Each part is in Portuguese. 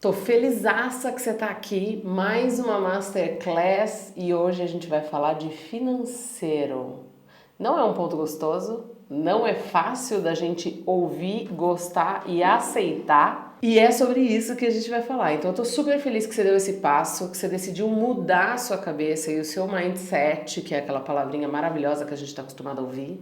Tô felizaça que você tá aqui, mais uma Masterclass e hoje a gente vai falar de financeiro. Não é um ponto gostoso, não é fácil da gente ouvir, gostar e aceitar. E é sobre isso que a gente vai falar. Então eu tô super feliz que você deu esse passo, que você decidiu mudar a sua cabeça e o seu mindset, que é aquela palavrinha maravilhosa que a gente está acostumado a ouvir.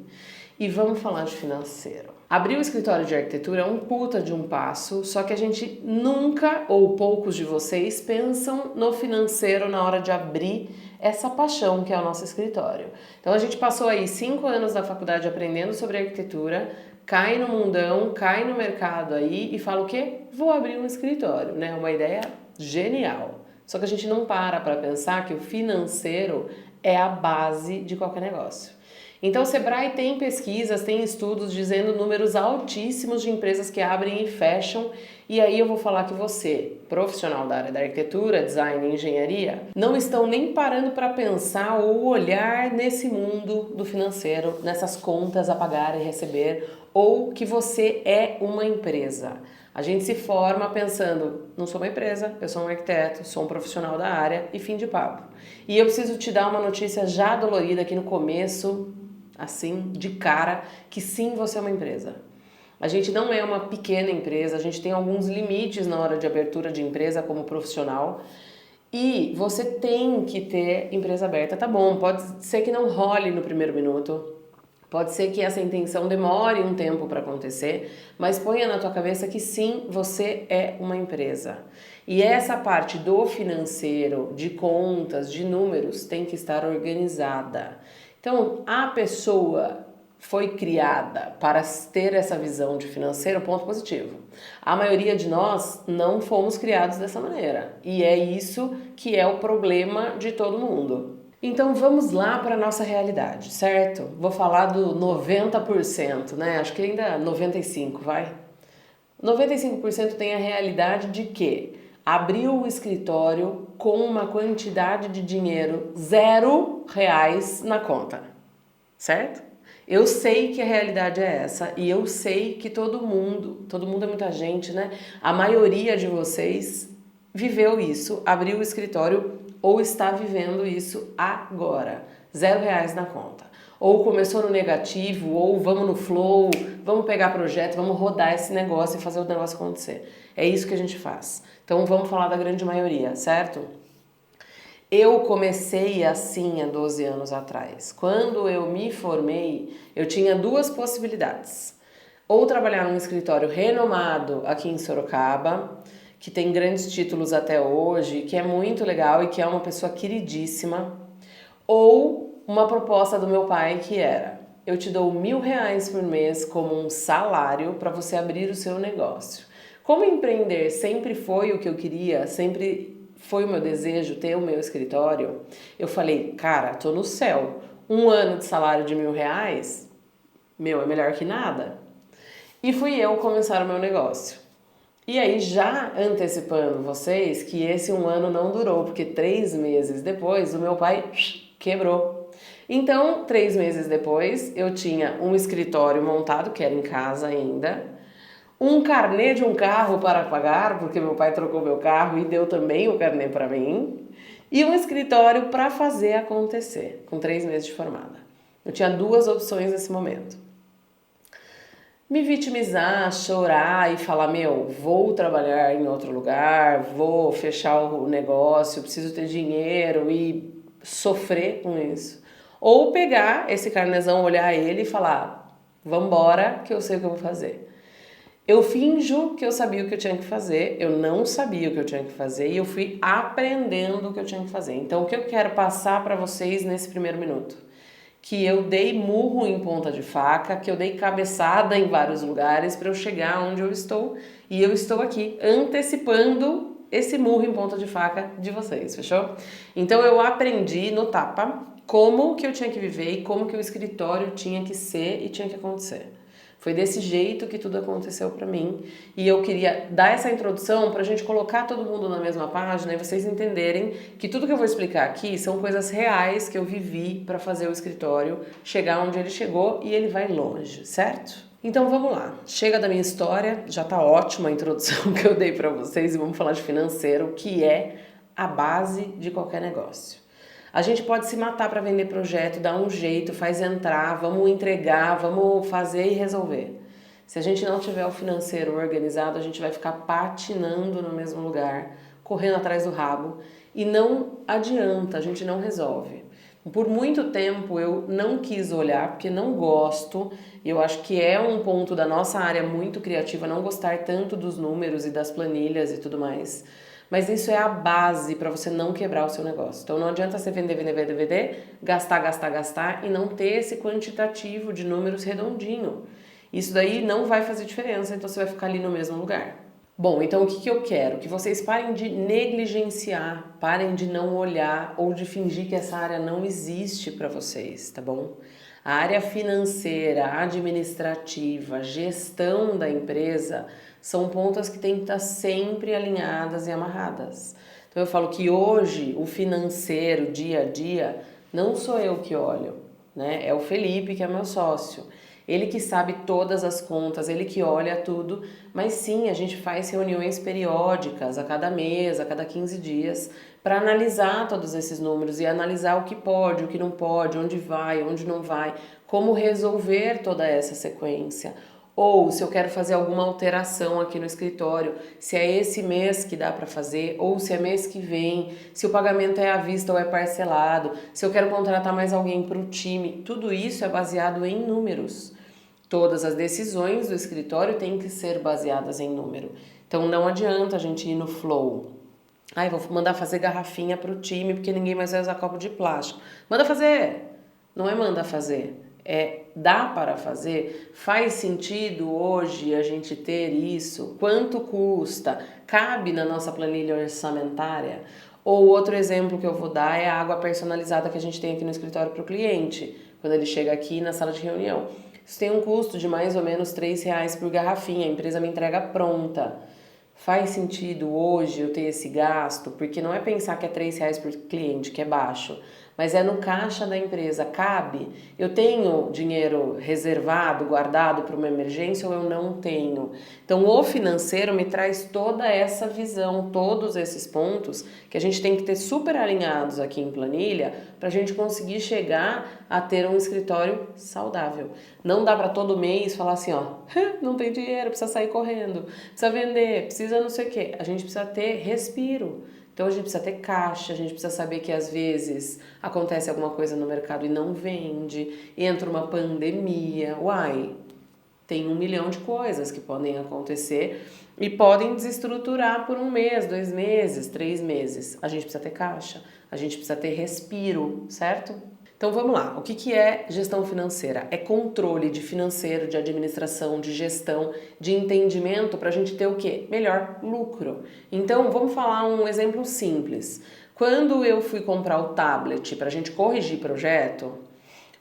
E vamos falar de financeiro. Abrir o escritório de arquitetura é um puta de um passo, só que a gente nunca, ou poucos de vocês, pensam no financeiro na hora de abrir essa paixão que é o nosso escritório. Então a gente passou aí 5 anos da faculdade aprendendo sobre arquitetura, cai no mundão, cai no mercado aí e fala o quê? Vou abrir um escritório, né? Uma ideia genial. Só que a gente não para pensar que o financeiro é a base de qualquer negócio. Então o Sebrae tem pesquisas, tem estudos dizendo números altíssimos de empresas que abrem e fecham, e aí eu vou falar que você, profissional da área da arquitetura, design e engenharia, não estão nem parando para pensar ou olhar nesse mundo do financeiro, nessas contas a pagar e receber, ou que você é uma empresa. A gente se forma pensando, não sou uma empresa, eu sou um arquiteto, sou um profissional da área e fim de papo. E eu preciso te dar uma notícia já dolorida aqui no começo, assim, de cara, que sim, você é uma empresa. A gente não é uma pequena empresa, a gente tem alguns limites na hora de abertura de empresa como profissional e você tem que ter empresa aberta, tá bom, pode ser que não role no primeiro minuto, pode ser que essa intenção demore um tempo para acontecer, mas ponha na tua cabeça que sim, você é uma empresa. E essa parte do financeiro, de contas, de números, tem que estar organizada. Então, a pessoa foi criada para ter essa visão de financeiro, ponto positivo. A maioria de nós não fomos criados dessa maneira. E é isso que é o problema de todo mundo. Então vamos lá para a nossa realidade, certo? Vou falar do 90%, né? Acho que ainda 95%, vai? 95% tem a realidade de que abriu o escritório com uma quantidade de dinheiro R$ 0 na conta, certo? Eu sei que a realidade é essa e eu sei que todo mundo é muita gente, né? A maioria de vocês viveu isso, abriu o escritório ou está vivendo isso agora. R$ 0 na conta. Ou começou no negativo, ou vamos no flow, vamos pegar projeto, vamos rodar esse negócio e fazer o negócio acontecer. É isso que a gente faz. Então vamos falar da grande maioria, certo? Eu comecei assim há 12 anos atrás. Quando eu me formei, eu tinha duas possibilidades. Ou trabalhar num escritório renomado aqui em Sorocaba, que tem grandes títulos até hoje, que é muito legal e que é uma pessoa queridíssima, ou uma proposta do meu pai que era: eu te dou R$ 1.000 por mês como um salário para você abrir o seu negócio. Como empreender sempre foi o que eu queria, sempre foi o meu desejo ter o meu escritório, eu falei, cara, tô no céu. 1 ano de salário de R$ 1.000, meu, é melhor que nada. E fui eu começar o meu negócio. E aí, já antecipando vocês que esse 1 ano não durou, porque 3 meses depois o meu pai quebrou. Então, 3 meses depois, eu tinha um escritório montado, que era em casa ainda, um carnê de um carro para pagar, porque meu pai trocou meu carro e deu também o carnê para mim, e um escritório para fazer acontecer, com 3 meses de formada. Eu tinha duas opções nesse momento: me vitimizar, chorar e falar, meu, vou trabalhar em outro lugar, vou fechar o negócio, preciso ter dinheiro e sofrer com isso. Ou pegar esse carnezão, olhar ele e falar, vambora que eu sei o que eu vou fazer. Eu finjo que eu sabia o que eu tinha que fazer, eu não sabia o que eu tinha que fazer e eu fui aprendendo o que eu tinha que fazer. Então o que eu quero passar para vocês nesse primeiro minuto? Que eu dei murro em ponta de faca, que eu dei cabeçada em vários lugares para eu chegar onde eu estou. E eu estou aqui antecipando esse murro em ponta de faca de vocês, fechou? Então eu aprendi no tapa como que eu tinha que viver e como que o escritório tinha que ser e tinha que acontecer. Foi desse jeito que tudo aconteceu pra mim e eu queria dar essa introdução pra gente colocar todo mundo na mesma página e vocês entenderem que tudo que eu vou explicar aqui são coisas reais que eu vivi pra fazer o escritório chegar onde ele chegou e ele vai longe, certo? Então vamos lá, chega da minha história, já tá ótima a introdução que eu dei para vocês e vamos falar de financeiro, que é a base de qualquer negócio. A gente pode se matar para vender projeto, dar um jeito, faz entrar, vamos entregar, vamos fazer e resolver. Se a gente não tiver o financeiro organizado, a gente vai ficar patinando no mesmo lugar, correndo atrás do rabo e não adianta, a gente não resolve. Por muito tempo eu não quis olhar, porque não gosto, e eu acho que é um ponto da nossa área muito criativa, não gostar tanto dos números e das planilhas e tudo mais. Mas isso é a base para você não quebrar o seu negócio. Então não adianta você vender, gastar e não ter esse quantitativo de números redondinho. Isso daí não vai fazer diferença, então você vai ficar ali no mesmo lugar. Bom, então o que eu quero? Que vocês parem de negligenciar, parem de não olhar ou de fingir que essa área não existe para vocês, tá bom? A área financeira, administrativa, gestão da empresa são pontas que têm que estar sempre alinhadas e amarradas. Então eu falo que hoje o financeiro, dia a dia, não sou eu que olho, né? É o Felipe que é meu sócio. Ele que sabe todas as contas, ele que olha tudo, mas sim, a gente faz reuniões periódicas, a cada mês, a cada 15 dias, para analisar todos esses números e analisar o que pode, o que não pode, onde vai, onde não vai, como resolver toda essa sequência. Ou se eu quero fazer alguma alteração aqui no escritório, se é esse mês que dá para fazer, ou se é mês que vem, se o pagamento é à vista ou é parcelado, se eu quero contratar mais alguém para o time, tudo isso é baseado em números. Todas as decisões do escritório têm que ser baseadas em número. Então não adianta a gente ir no flow. Ai, vou mandar fazer garrafinha para o time porque ninguém mais vai usar copo de plástico. Manda fazer! Não é manda fazer. É dá para fazer? Faz sentido hoje a gente ter isso? Quanto custa? Cabe na nossa planilha orçamentária? Ou outro exemplo que eu vou dar é a água personalizada que a gente tem aqui no escritório para o cliente, quando ele chega aqui na sala de reunião. Isso tem um custo de mais ou menos R$ 3 por garrafinha, a empresa me entrega pronta. Faz sentido hoje eu ter esse gasto? Porque não é pensar que é R$ 3 por cliente, que é baixo, mas é no caixa da empresa. Cabe? Eu tenho dinheiro reservado, guardado para uma emergência ou eu não tenho? Então, o financeiro me traz toda essa visão, todos esses pontos que a gente tem que ter super alinhados aqui em planilha para a gente conseguir chegar a ter um escritório saudável. Não dá para todo mês falar assim, ó, não tem dinheiro, precisa sair correndo, precisa vender, precisa não sei o quê. A gente precisa ter respiro. Então a gente precisa ter caixa, a gente precisa saber que às vezes acontece alguma coisa no mercado e não vende, entra uma pandemia, uai, tem 1 milhão de coisas que podem acontecer e podem desestruturar por 1 mês, 2 meses, 3 meses. A gente precisa ter caixa, a gente precisa ter respiro, certo? Então vamos lá, o que é gestão financeira? É controle de financeiro, de administração, de gestão, de entendimento para a gente ter o quê? Melhor lucro. Então vamos falar um exemplo simples. Quando eu fui comprar o tablet para a gente corrigir projeto,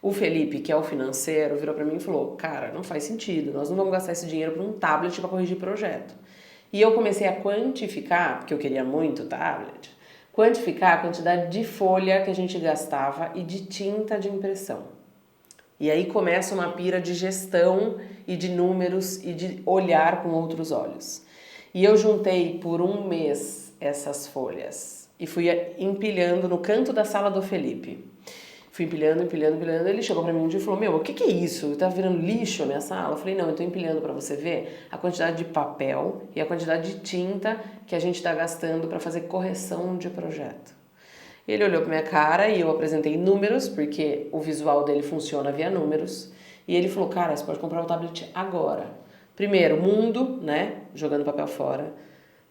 o Felipe, que é o financeiro, virou para mim e falou, cara, não faz sentido, nós não vamos gastar esse dinheiro para um tablet para corrigir projeto. E eu comecei a quantificar, porque eu queria muito tablet, quantificar a quantidade de folha que a gente gastava e de tinta de impressão. E aí começa uma pira de gestão e de números e de olhar com outros olhos. E eu juntei por 1 mês essas folhas e fui empilhando no canto da sala do Felipe. Fui empilhando. Ele chegou pra mim um dia e falou, meu, o que é isso? Tá virando lixo a minha sala? Eu falei, não, eu tô empilhando pra você ver a quantidade de papel e a quantidade de tinta que a gente tá gastando pra fazer correção de projeto. Ele olhou pra minha cara e eu apresentei números, porque o visual dele funciona via números. E ele falou, cara, você pode comprar um tablet agora. Primeiro, mundo, né? Jogando papel fora.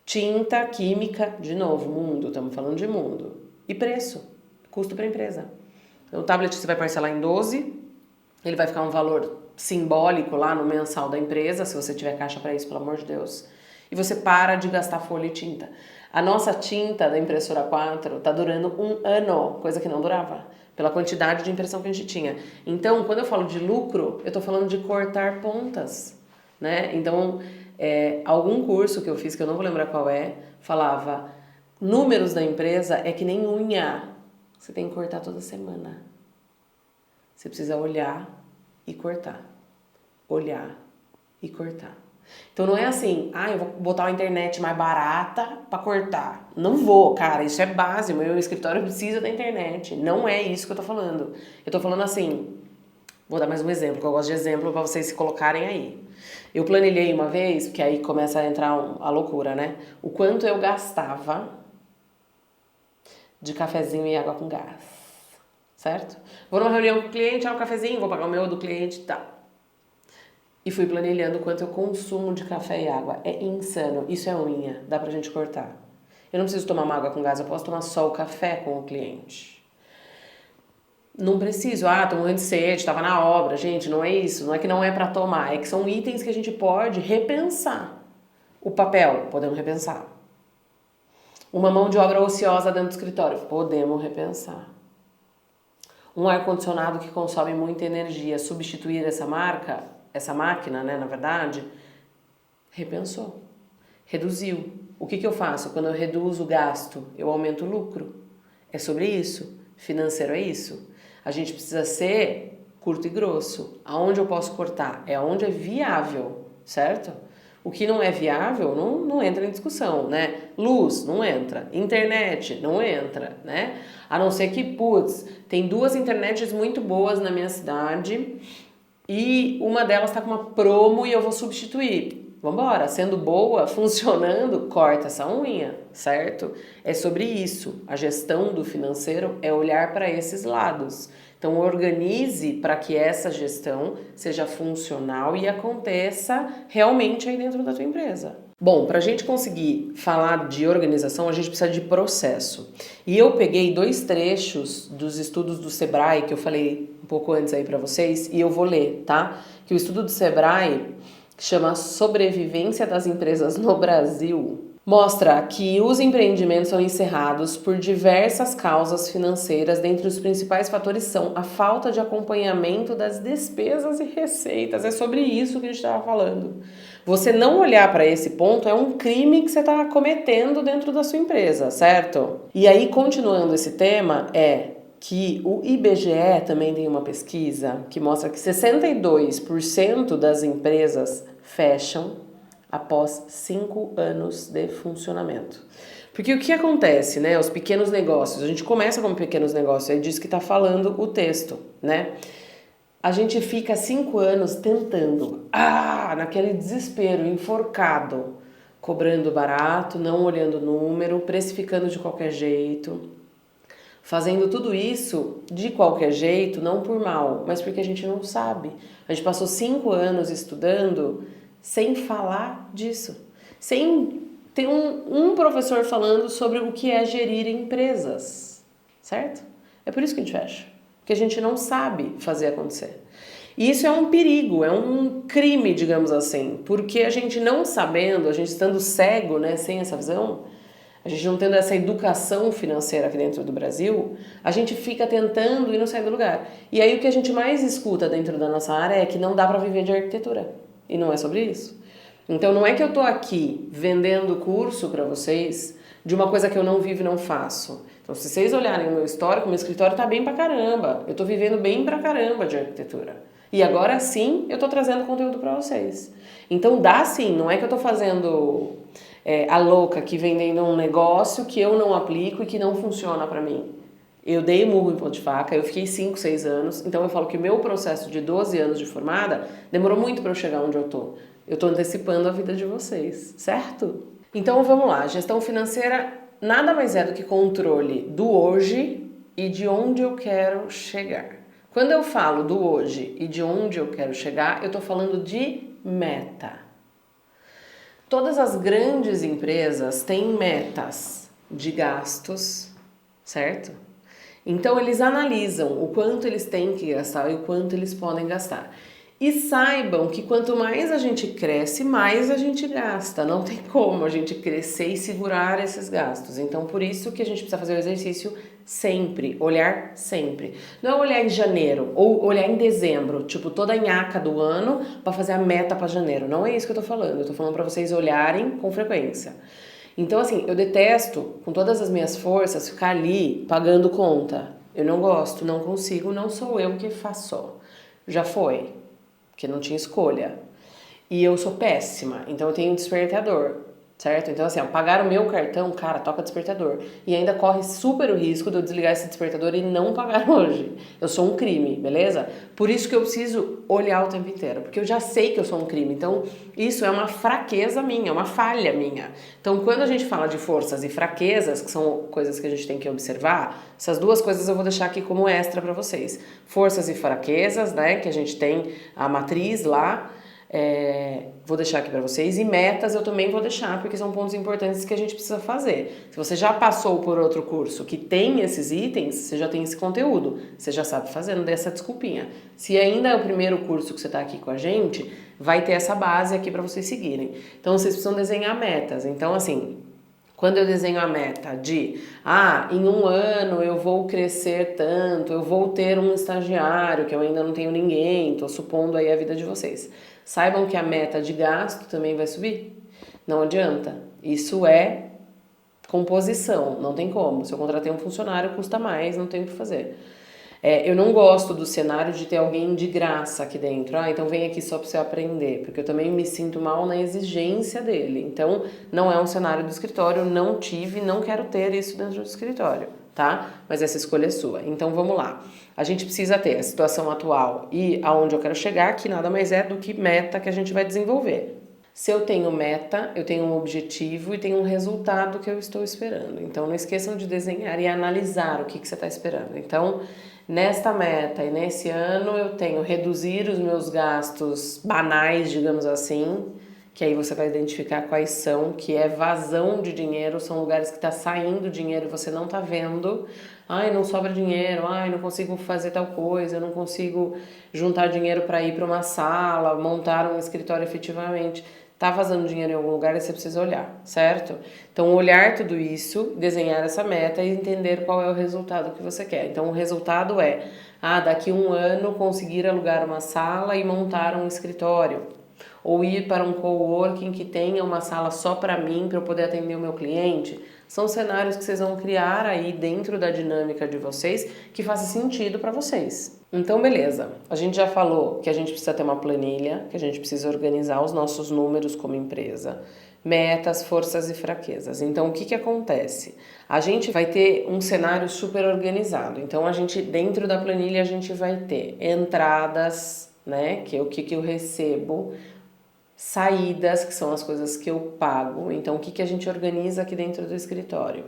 Tinta, química, de novo, mundo, estamos falando de mundo. E preço, custo pra empresa. O tablet você vai parcelar em 12, ele vai ficar um valor simbólico lá no mensal da empresa, se você tiver caixa para isso, pelo amor de Deus. E você para de gastar folha e tinta. A nossa tinta da impressora 4 tá durando 1 ano, coisa que não durava, pela quantidade de impressão que a gente tinha. Então, quando eu falo de lucro, eu tô falando de cortar pontas, né? Então, algum curso que eu fiz, que eu não vou lembrar qual é, falava, números da empresa é que nem unha. Você tem que cortar toda semana. Você precisa olhar e cortar. Olhar e cortar. Então não é assim, eu vou botar uma internet mais barata para cortar. Não vou, cara, isso é base, meu escritório precisa da internet. Não é isso que eu tô falando. Eu tô falando assim, vou dar mais um exemplo, que eu gosto de exemplo para vocês se colocarem aí. Eu planilhei uma vez, porque aí começa a entrar a loucura, né? O quanto eu gastava de cafezinho e água com gás, certo? Vou numa reunião com o cliente, um cafezinho, vou pagar o meu do cliente e tal. E fui planilhando o quanto eu consumo de café e água. É insano, isso é unha, dá pra gente cortar. Eu não preciso tomar uma água com gás, eu posso tomar só o café com o cliente. Não preciso, tô morrendo de sede, tava na obra. Gente, não é isso, não é que não é pra tomar, é que são itens que a gente pode repensar. O papel, podemos repensar. Uma mão de obra ociosa dentro do escritório, podemos repensar. Um ar-condicionado que consome muita energia, substituir essa máquina, né, na verdade, repensou, reduziu. O que eu faço? Quando eu reduzo o gasto, eu aumento o lucro. É sobre isso. Financeiro é isso. A gente precisa ser curto e grosso. Aonde eu posso cortar? É onde é viável, certo? O que não é viável não entra em discussão, né? Luz, não entra. Internet, não entra, né? A não ser que, tem 2 internets muito boas na minha cidade e uma delas tá com uma promo e eu vou substituir. Vambora, sendo boa, funcionando, corta essa unha, certo? É sobre isso. A gestão do financeiro é olhar para esses lados. Então, organize para que essa gestão seja funcional e aconteça realmente aí dentro da tua empresa. Bom, para a gente conseguir falar de organização, a gente precisa de processo. E eu peguei 2 trechos dos estudos do Sebrae, que eu falei um pouco antes aí para vocês, e eu vou ler, tá? Que o estudo do Sebrae, que chama Sobrevivência das Empresas no Brasil, mostra que os empreendimentos são encerrados por diversas causas financeiras. Dentre os principais fatores são a falta de acompanhamento das despesas e receitas. É sobre isso que a gente estava falando. Você não olhar para esse ponto é um crime que você está cometendo dentro da sua empresa, certo? E aí, continuando esse tema, que o IBGE também tem uma pesquisa que mostra que 62% das empresas fecham após 5 anos de funcionamento. Porque o que acontece, né? Os pequenos negócios, a gente começa com pequenos negócios, é disso que está falando o texto, né? A gente fica 5 anos tentando, naquele desespero, enforcado, cobrando barato, não olhando o número, precificando de qualquer jeito, fazendo tudo isso de qualquer jeito, não por mal, mas porque a gente não sabe. A gente passou 5 anos estudando sem falar disso, sem ter um professor falando sobre o que é gerir empresas, certo? É por isso que a gente fecha, porque a gente não sabe fazer acontecer. E isso é um perigo, é um crime, digamos assim, porque a gente não sabendo, a gente estando cego, né, sem essa visão, a gente não tendo essa educação financeira aqui dentro do Brasil, a gente fica tentando e não sai do lugar. E aí o que a gente mais escuta dentro da nossa área é que não dá para viver de arquitetura. E não é sobre isso. Então não é que eu tô aqui vendendo curso para vocês de uma coisa que eu não vivo e não faço. Então se vocês olharem o meu histórico, meu escritório tá bem pra caramba. Eu tô vivendo bem pra caramba de arquitetura. E agora sim eu tô trazendo conteúdo para vocês. Então dá sim, não é que eu tô fazendo a louca aqui vendendo um negócio que eu não aplico e que não funciona para mim. Eu dei murro em ponta de faca, eu fiquei 5, 6 anos, então eu falo que o meu processo de 12 anos de formada demorou muito para eu chegar onde eu tô. Eu tô antecipando a vida de vocês, certo? Então vamos lá, gestão financeira nada mais é do que controle do hoje e de onde eu quero chegar. Quando eu falo do hoje e de onde eu quero chegar, eu tô falando de meta. Todas as grandes empresas têm metas de gastos, certo? Então eles analisam o quanto eles têm que gastar e o quanto eles podem gastar. E saibam que quanto mais a gente cresce, mais a gente gasta. Não tem como a gente crescer e segurar esses gastos. Então por isso que a gente precisa fazer o exercício sempre, olhar sempre. Não é olhar em janeiro ou olhar em dezembro, tipo toda a nhaca do ano para fazer a meta para janeiro. Não é isso que eu tô falando. Eu tô falando para vocês olharem com frequência. Então, assim, eu detesto, com todas as minhas forças, ficar ali pagando conta. Eu não gosto, não consigo, não sou eu que faço. Já foi, porque não tinha escolha. E eu sou péssima, então eu tenho um despertador, certo? Então assim, ó, pagar o meu cartão, cara, toca despertador. E ainda corre super o risco de eu desligar esse despertador e não pagar hoje. Eu sou um crime, beleza? Por isso que eu preciso olhar o tempo inteiro, porque eu já sei que eu sou um crime. Então isso é uma fraqueza minha, uma falha minha. Então quando a gente fala de forças e fraquezas, que são coisas que a gente tem que observar, essas duas coisas eu vou deixar aqui como extra para vocês. Forças e fraquezas, né, que a gente tem a matriz lá, vou deixar aqui para vocês, e metas eu também vou deixar, porque são pontos importantes que a gente precisa fazer. Se você já passou por outro curso que tem esses itens, você já tem esse conteúdo, você já sabe fazer, não dê essa desculpinha. Se ainda é o primeiro curso que você está aqui com a gente, vai ter essa base aqui para vocês seguirem. Então vocês precisam desenhar metas. Então assim, quando eu desenho a meta de, em um ano eu vou crescer tanto, eu vou ter um estagiário, que eu ainda não tenho ninguém, tô supondo aí a vida de vocês. Saibam que a meta de gasto também vai subir. Não adianta. Isso é composição, não tem como. Se eu contratei um funcionário, custa mais, não tem o que fazer. Eu não gosto do cenário de ter alguém de graça aqui dentro. Então vem aqui só para você aprender, porque eu também me sinto mal na exigência dele. Então não é um cenário do escritório, não tive, não quero ter isso dentro do escritório, tá? Mas essa escolha é sua. Então vamos lá. A gente precisa ter a situação atual e aonde eu quero chegar, que nada mais é do que meta que a gente vai desenvolver. Se eu tenho meta, eu tenho um objetivo e tenho um resultado que eu estou esperando. Então não esqueçam de desenhar e analisar o que você está esperando. Então, nesta meta e nesse ano eu tenho reduzir os meus gastos banais, digamos assim, que aí você vai identificar quais são, que é vazão de dinheiro, são lugares que está saindo dinheiro e você não está vendo. Não sobra dinheiro, não consigo fazer tal coisa, eu não consigo juntar dinheiro para ir para uma sala, montar um escritório efetivamente. Tá vazando dinheiro em algum lugar e você precisa olhar, certo? Então, olhar tudo isso, desenhar essa meta e entender qual é o resultado que você quer. Então, o resultado é, daqui um ano conseguir alugar uma sala e montar um escritório. Ou ir para um coworking que tenha uma sala só para mim, para eu poder atender o meu cliente. São cenários que vocês vão criar aí dentro da dinâmica de vocês que faça sentido para vocês. Então, beleza. A gente já falou que a gente precisa ter uma planilha, que a gente precisa organizar os nossos números como empresa, metas, forças e fraquezas. Então, o que acontece? A gente vai ter um cenário super organizado. Então, a gente, dentro da planilha, a gente vai ter entradas, né, que é o que eu recebo, saídas, que são as coisas que eu pago. Então, o que a gente organiza aqui dentro do escritório?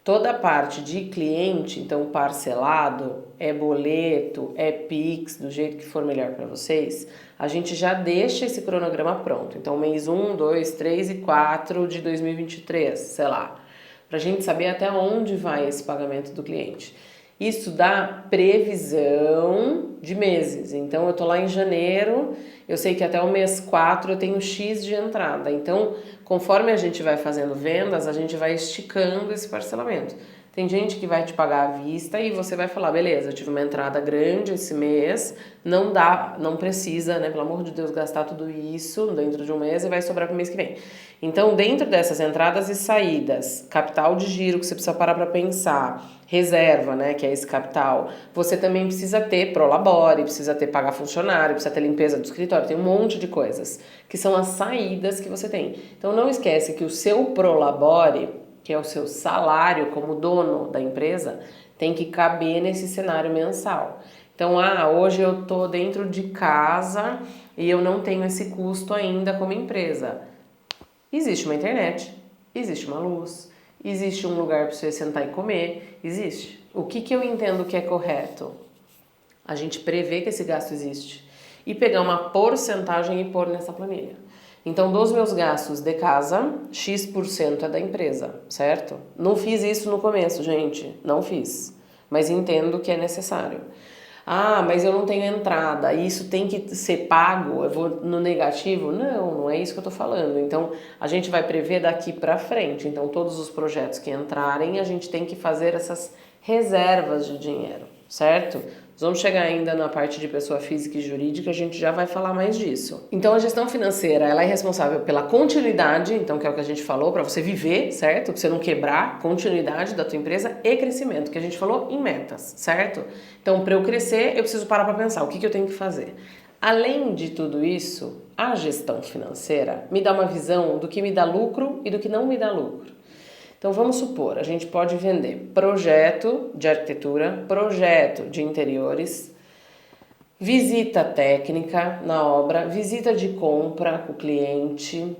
Toda a parte de cliente, então parcelado, é boleto, é Pix, do jeito que for melhor para vocês, a gente já deixa esse cronograma pronto. Então, mês 1, 2, 3 e 4 de 2023, sei lá, para a gente saber até onde vai esse pagamento do cliente. Isso dá previsão de meses. Então, eu tô lá em janeiro, eu sei que até o mês 4 eu tenho X de entrada. Então, conforme a gente vai fazendo vendas, a gente vai esticando esse parcelamento. Tem gente que vai te pagar à vista e você vai falar, beleza, eu tive uma entrada grande esse mês, não dá, não precisa, né, pelo amor de Deus, gastar tudo isso dentro de um mês e vai sobrar para o mês que vem. Então, dentro dessas entradas e saídas, capital de giro que você precisa parar para pensar, reserva, né, que é esse capital, você também precisa ter prolabore, precisa ter pagar funcionário, precisa ter limpeza do escritório, tem um monte de coisas que são as saídas que você tem. Então, não esquece que o seu prolabore, que é o seu salário como dono da empresa, tem que caber nesse cenário mensal. Então, hoje eu tô dentro de casa e eu não tenho esse custo ainda como empresa. Existe uma internet, existe uma luz, existe um lugar para você sentar e comer, existe. O que eu entendo que é correto? A gente prever que esse gasto existe e pegar uma porcentagem e pôr nessa planilha. Então, dos meus gastos de casa, X% é da empresa, certo? Não fiz isso no começo, gente, não fiz, mas entendo que é necessário. Mas eu não tenho entrada, isso tem que ser pago, eu vou no negativo? Não é isso que eu tô falando. Então, a gente vai prever daqui para frente. Então, todos os projetos que entrarem, a gente tem que fazer essas reservas de dinheiro, certo? Nós vamos chegar ainda na parte de pessoa física e jurídica, a gente já vai falar mais disso. Então, a gestão financeira, ela é responsável pela continuidade, então que é o que a gente falou, para você viver, certo? Para você não quebrar, continuidade da tua empresa e crescimento, que a gente falou em metas, certo? Então, para eu crescer, eu preciso parar para pensar, o que eu tenho que fazer? Além de tudo isso, a gestão financeira me dá uma visão do que me dá lucro e do que não me dá lucro. Então vamos supor, a gente pode vender projeto de arquitetura, projeto de interiores, visita técnica na obra, visita de compra com o cliente,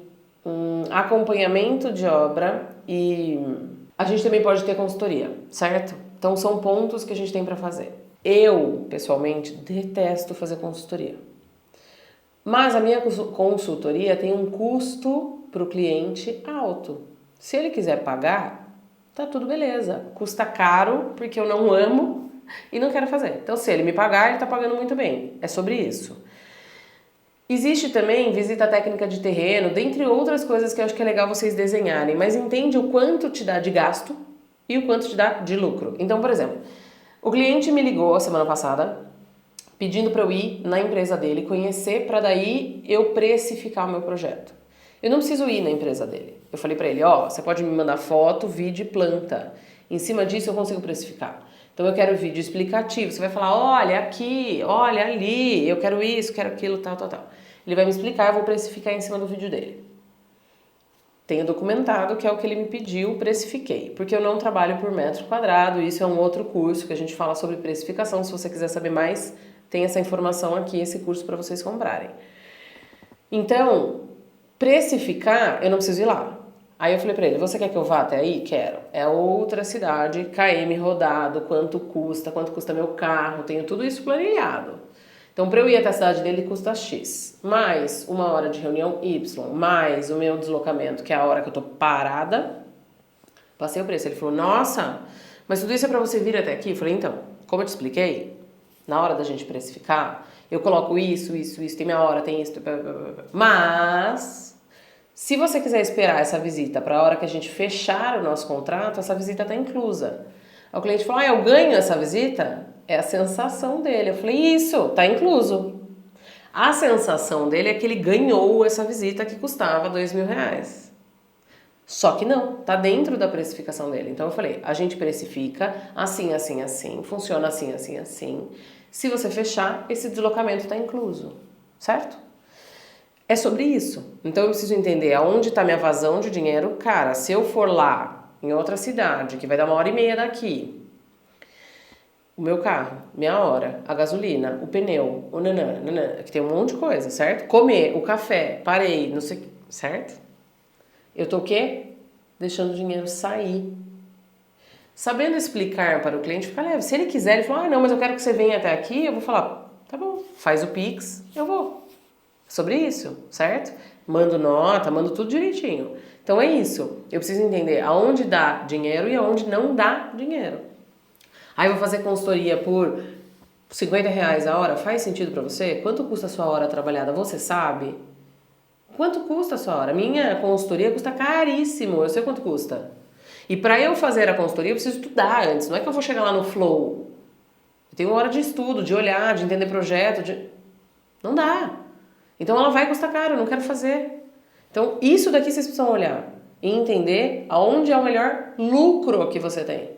acompanhamento de obra e a gente também pode ter consultoria, certo? Então são pontos que a gente tem para fazer. Eu, pessoalmente, detesto fazer consultoria. Mas a minha consultoria tem um custo para o cliente alto. Se ele quiser pagar, tá tudo beleza. Custa caro porque eu não amo e não quero fazer. Então, se ele me pagar, ele tá pagando muito bem. É sobre isso. Existe também visita técnica de terreno, dentre outras coisas que eu acho que é legal vocês desenharem. Mas entende o quanto te dá de gasto e o quanto te dá de lucro. Então, por exemplo, o cliente me ligou a semana passada pedindo para eu ir na empresa dele, conhecer, para daí eu precificar o meu projeto. Eu não preciso ir na empresa dele. Eu falei para ele, você pode me mandar foto, vídeo e planta. Em cima disso eu consigo precificar. Então eu quero vídeo explicativo. Você vai falar, olha aqui, olha ali, eu quero isso, quero aquilo, tal. Ele vai me explicar, eu vou precificar em cima do vídeo dele. Tenho documentado que é o que ele me pediu, precifiquei. Porque eu não trabalho por metro quadrado, isso é um outro curso que a gente fala sobre precificação. Se você quiser saber mais, tem essa informação aqui, esse curso para vocês comprarem. Então, precificar, eu não preciso ir lá. Aí eu falei pra ele, você quer que eu vá até aí? Quero. É outra cidade, KM rodado, quanto custa meu carro, tenho tudo isso planilhado. Então, pra eu ir até a cidade dele, custa X. Mais 1 hora de reunião, Y. Mais o meu deslocamento, que é a hora que eu tô parada. Passei o preço. Ele falou, nossa, mas tudo isso é pra você vir até aqui? Eu falei, então, como eu te expliquei, na hora da gente precificar, eu coloco isso, tem minha hora, tem isso, mas se você quiser esperar essa visita para a hora que a gente fechar o nosso contrato, essa visita está inclusa. Aí o cliente falou, eu ganho essa visita? É a sensação dele. Eu falei, isso, tá incluso. A sensação dele é que ele ganhou essa visita que custava R$2.000. Só que não, tá dentro da precificação dele. Então eu falei, a gente precifica assim, funciona assim. Se você fechar, esse deslocamento está incluso, certo? É sobre isso. Então eu preciso entender aonde está minha vazão de dinheiro. Cara, se eu for lá, em outra cidade, que vai dar 1h30 daqui, o meu carro, minha hora, a gasolina, o pneu, o nanã, que tem um monte de coisa, certo? Comer, o café, parei, não sei, certo? Eu tô o quê? Deixando o dinheiro sair. Sabendo explicar para o cliente, fica leve. Se ele quiser, ele fala, não, mas eu quero que você venha até aqui, eu vou falar, tá bom, faz o Pix, eu vou. Sobre isso, certo? Mando nota, mando tudo direitinho. Então é isso. Eu preciso entender aonde dá dinheiro e aonde não dá dinheiro. Aí eu vou fazer consultoria por R$50 a hora, faz sentido para você? Quanto custa a sua hora trabalhada? Você sabe? Quanto custa a sua hora? Minha consultoria custa caríssimo, eu sei quanto custa. E para eu fazer a consultoria, eu preciso estudar antes. Não é que eu vou chegar lá no flow. Eu tenho 1 hora de estudo, de olhar, de entender projeto. Não dá. Então ela vai custar caro, eu não quero fazer. Então isso daqui vocês precisam olhar e entender aonde é o melhor lucro que você tem.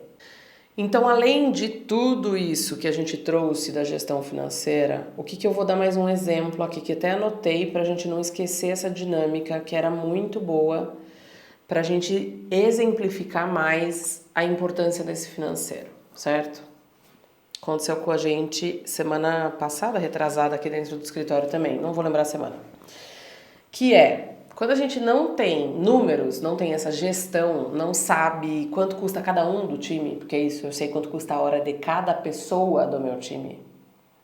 Então, além de tudo isso que a gente trouxe da gestão financeira, o que eu vou dar mais um exemplo aqui, que até anotei para a gente não esquecer essa dinâmica que era muito boa, para a gente exemplificar mais a importância desse financeiro, certo? Aconteceu com a gente semana passada, retrasada aqui dentro do escritório também, não vou lembrar a semana. Que é, quando a gente não tem números, não tem essa gestão, não sabe quanto custa cada um do time, porque é isso, eu sei quanto custa a hora de cada pessoa do meu time.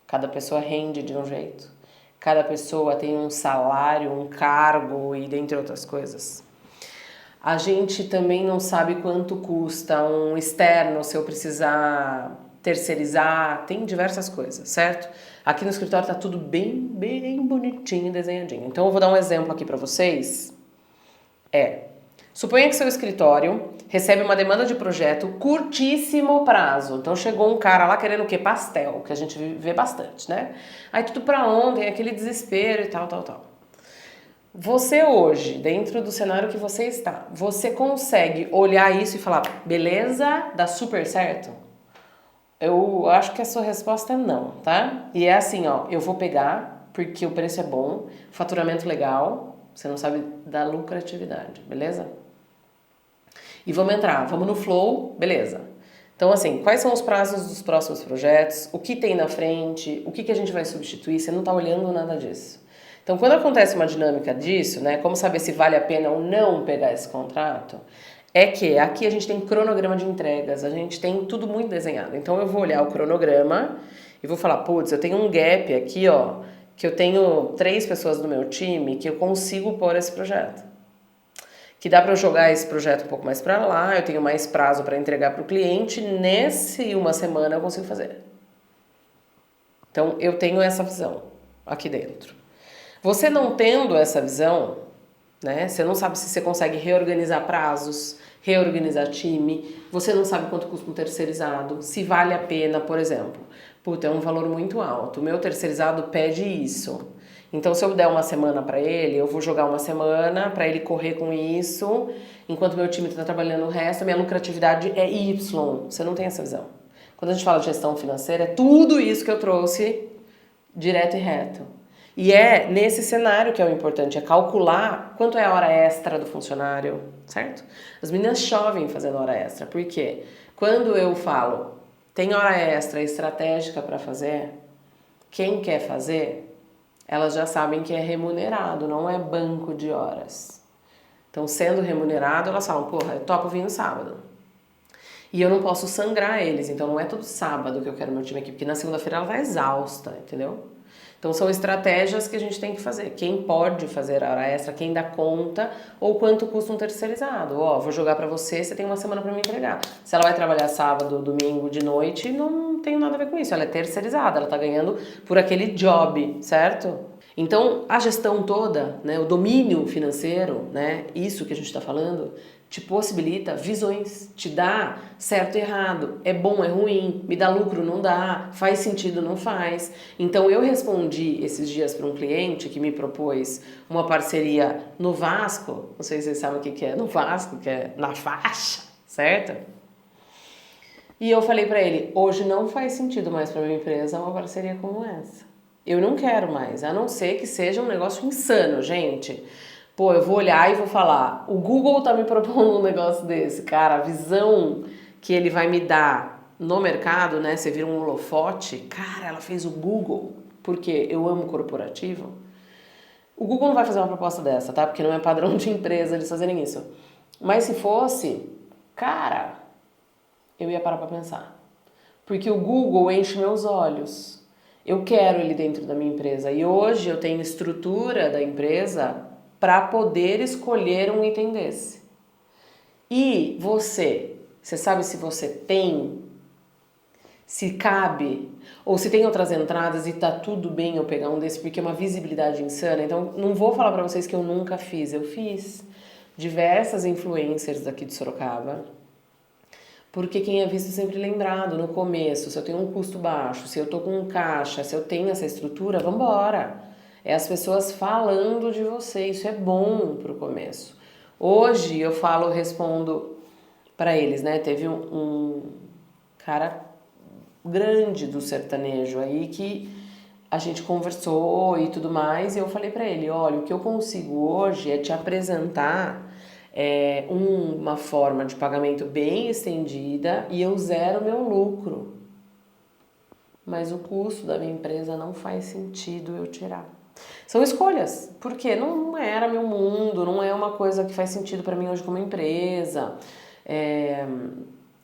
Cada pessoa rende de um jeito. Cada pessoa tem um salário, um cargo e dentre outras coisas. A gente também não sabe quanto custa um externo se eu precisar terceirizar, tem diversas coisas, certo? Aqui no escritório tá tudo bem bonitinho, desenhadinho. Então eu vou dar um exemplo aqui para vocês. Suponha que seu escritório recebe uma demanda de projeto curtíssimo prazo. Então chegou um cara lá querendo o quê? Pastel, que a gente vê bastante, né? Aí tudo pra ontem, aquele desespero e tal. Você hoje, dentro do cenário que você está, você consegue olhar isso e falar, beleza, dá super certo? Eu acho que a sua resposta é não, tá? E é assim, ó, eu vou pegar, porque o preço é bom, faturamento legal, você não sabe da lucratividade, beleza? E vamos no flow, beleza. Então, assim, quais são os prazos dos próximos projetos, o que tem na frente, o que a gente vai substituir, você não está olhando nada disso. Então, quando acontece uma dinâmica disso, né, como saber se vale a pena ou não pegar esse contrato, é que aqui a gente tem cronograma de entregas, a gente tem tudo muito desenhado. Então, eu vou olhar o cronograma e vou falar, putz, eu tenho um gap aqui, ó, que eu tenho 3 pessoas do meu time que eu consigo pôr esse projeto. Que dá para eu jogar esse projeto um pouco mais para lá, eu tenho mais prazo para entregar para o cliente, nesse uma semana eu consigo fazer. Então, eu tenho essa visão aqui dentro. Você não tendo essa visão, né, você não sabe se você consegue reorganizar prazos, reorganizar time, você não sabe quanto custa um terceirizado, se vale a pena, por exemplo. Puta, é um valor muito alto, o meu terceirizado pede isso. Então, se eu der uma semana para ele, eu vou jogar uma semana para ele correr com isso, enquanto meu time está trabalhando o resto, a minha lucratividade é Y. Você não tem essa visão. Quando a gente fala de gestão financeira, é tudo isso que eu trouxe direto e reto. E é nesse cenário que é o importante, é calcular quanto é a hora extra do funcionário, certo? As meninas chovem fazendo hora extra, por quê? Quando eu falo, tem hora extra estratégica para fazer, quem quer fazer, elas já sabem que é remunerado, não é banco de horas. Então, sendo remunerado, elas falam, porra, eu topo vir no sábado. E eu não posso sangrar eles, então não é todo sábado que eu quero meu time aqui, porque na segunda-feira ela tá exausta, entendeu? Então são estratégias que a gente tem que fazer. Quem pode fazer a hora extra, quem dá conta, ou quanto custa um terceirizado. Ó, vou jogar pra você, você tem uma semana pra me entregar. Se ela vai trabalhar sábado, domingo, de noite, não tem nada a ver com isso. Ela é terceirizada, ela tá ganhando por aquele job, certo? Então, a gestão toda, né, o domínio financeiro, né, isso que a gente está falando, te possibilita visões, te dá certo e errado, é bom, é ruim, me dá lucro, não dá, faz sentido, não faz. Então, eu respondi esses dias para um cliente que me propôs uma parceria no Vasco, não sei se vocês sabem o que é no Vasco, que é na faixa, certo? E eu falei para ele, hoje não faz sentido mais para minha empresa uma parceria como essa. Eu não quero mais, a não ser que seja um negócio insano, gente. Pô, eu vou olhar e vou falar, o Google tá me propondo um negócio desse, cara, a visão que ele vai me dar no mercado, né, você vira um holofote, cara, ela fez o Google, porque eu amo corporativo. O Google não vai fazer uma proposta dessa, tá? Porque não é padrão de empresa eles fazerem isso. Mas se fosse, cara, eu ia parar pra pensar. Porque o Google enche meus olhos. Eu quero ele dentro da minha empresa. E hoje eu tenho estrutura da empresa para poder escolher um item desse. E você sabe se você tem, se cabe, ou se tem outras entradas e tá tudo bem eu pegar um desse, porque é uma visibilidade insana. Então, não vou falar para vocês que eu nunca fiz. Eu fiz diversas influencers daqui de Sorocaba. Porque quem é visto sempre lembrado no começo, se eu tenho um custo baixo, se eu tô com um caixa, se eu tenho essa estrutura, vambora. É as pessoas falando de você, isso é bom pro começo. Hoje eu falo, respondo para eles, né? Teve um cara grande do sertanejo aí que a gente conversou e tudo mais, e eu falei para ele, olha, o que eu consigo hoje é te apresentar uma forma de pagamento bem estendida e eu zero meu lucro. Mas o custo da minha empresa não faz sentido eu tirar. São escolhas, porque não era meu mundo, não é uma coisa que faz sentido para mim hoje como empresa.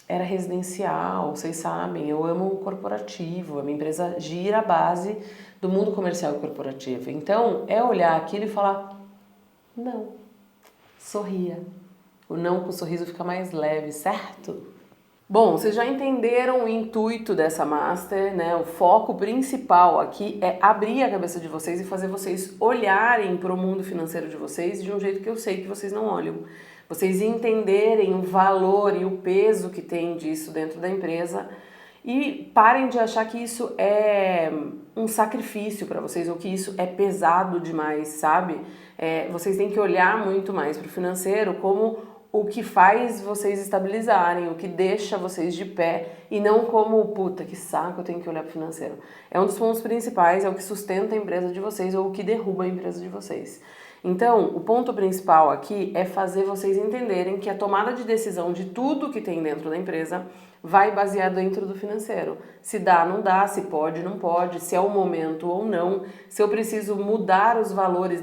Era residencial, vocês sabem, eu amo o corporativo, a minha empresa gira a base do mundo comercial e corporativo. Então, é olhar aquilo e falar, não, sorria. O não com o sorriso fica mais leve, certo? Bom, vocês já entenderam o intuito dessa Master, né? O foco principal aqui é abrir a cabeça de vocês e fazer vocês olharem para o mundo financeiro de vocês de um jeito que eu sei que vocês não olham. Vocês entenderem o valor e o peso que tem disso dentro da empresa e parem de achar que isso é um sacrifício para vocês ou que isso é pesado demais, sabe? Vocês têm que olhar muito mais para o financeiro como o que faz vocês estabilizarem, o que deixa vocês de pé e não como, puta, que saco, eu tenho que olhar para o financeiro. É um dos pontos principais, é o que sustenta a empresa de vocês ou o que derruba a empresa de vocês. Então, o ponto principal aqui é fazer vocês entenderem que a tomada de decisão de tudo que tem dentro da empresa vai basear dentro do financeiro. Se dá, não dá, se pode, não pode, se é o momento ou não, se eu preciso mudar os valores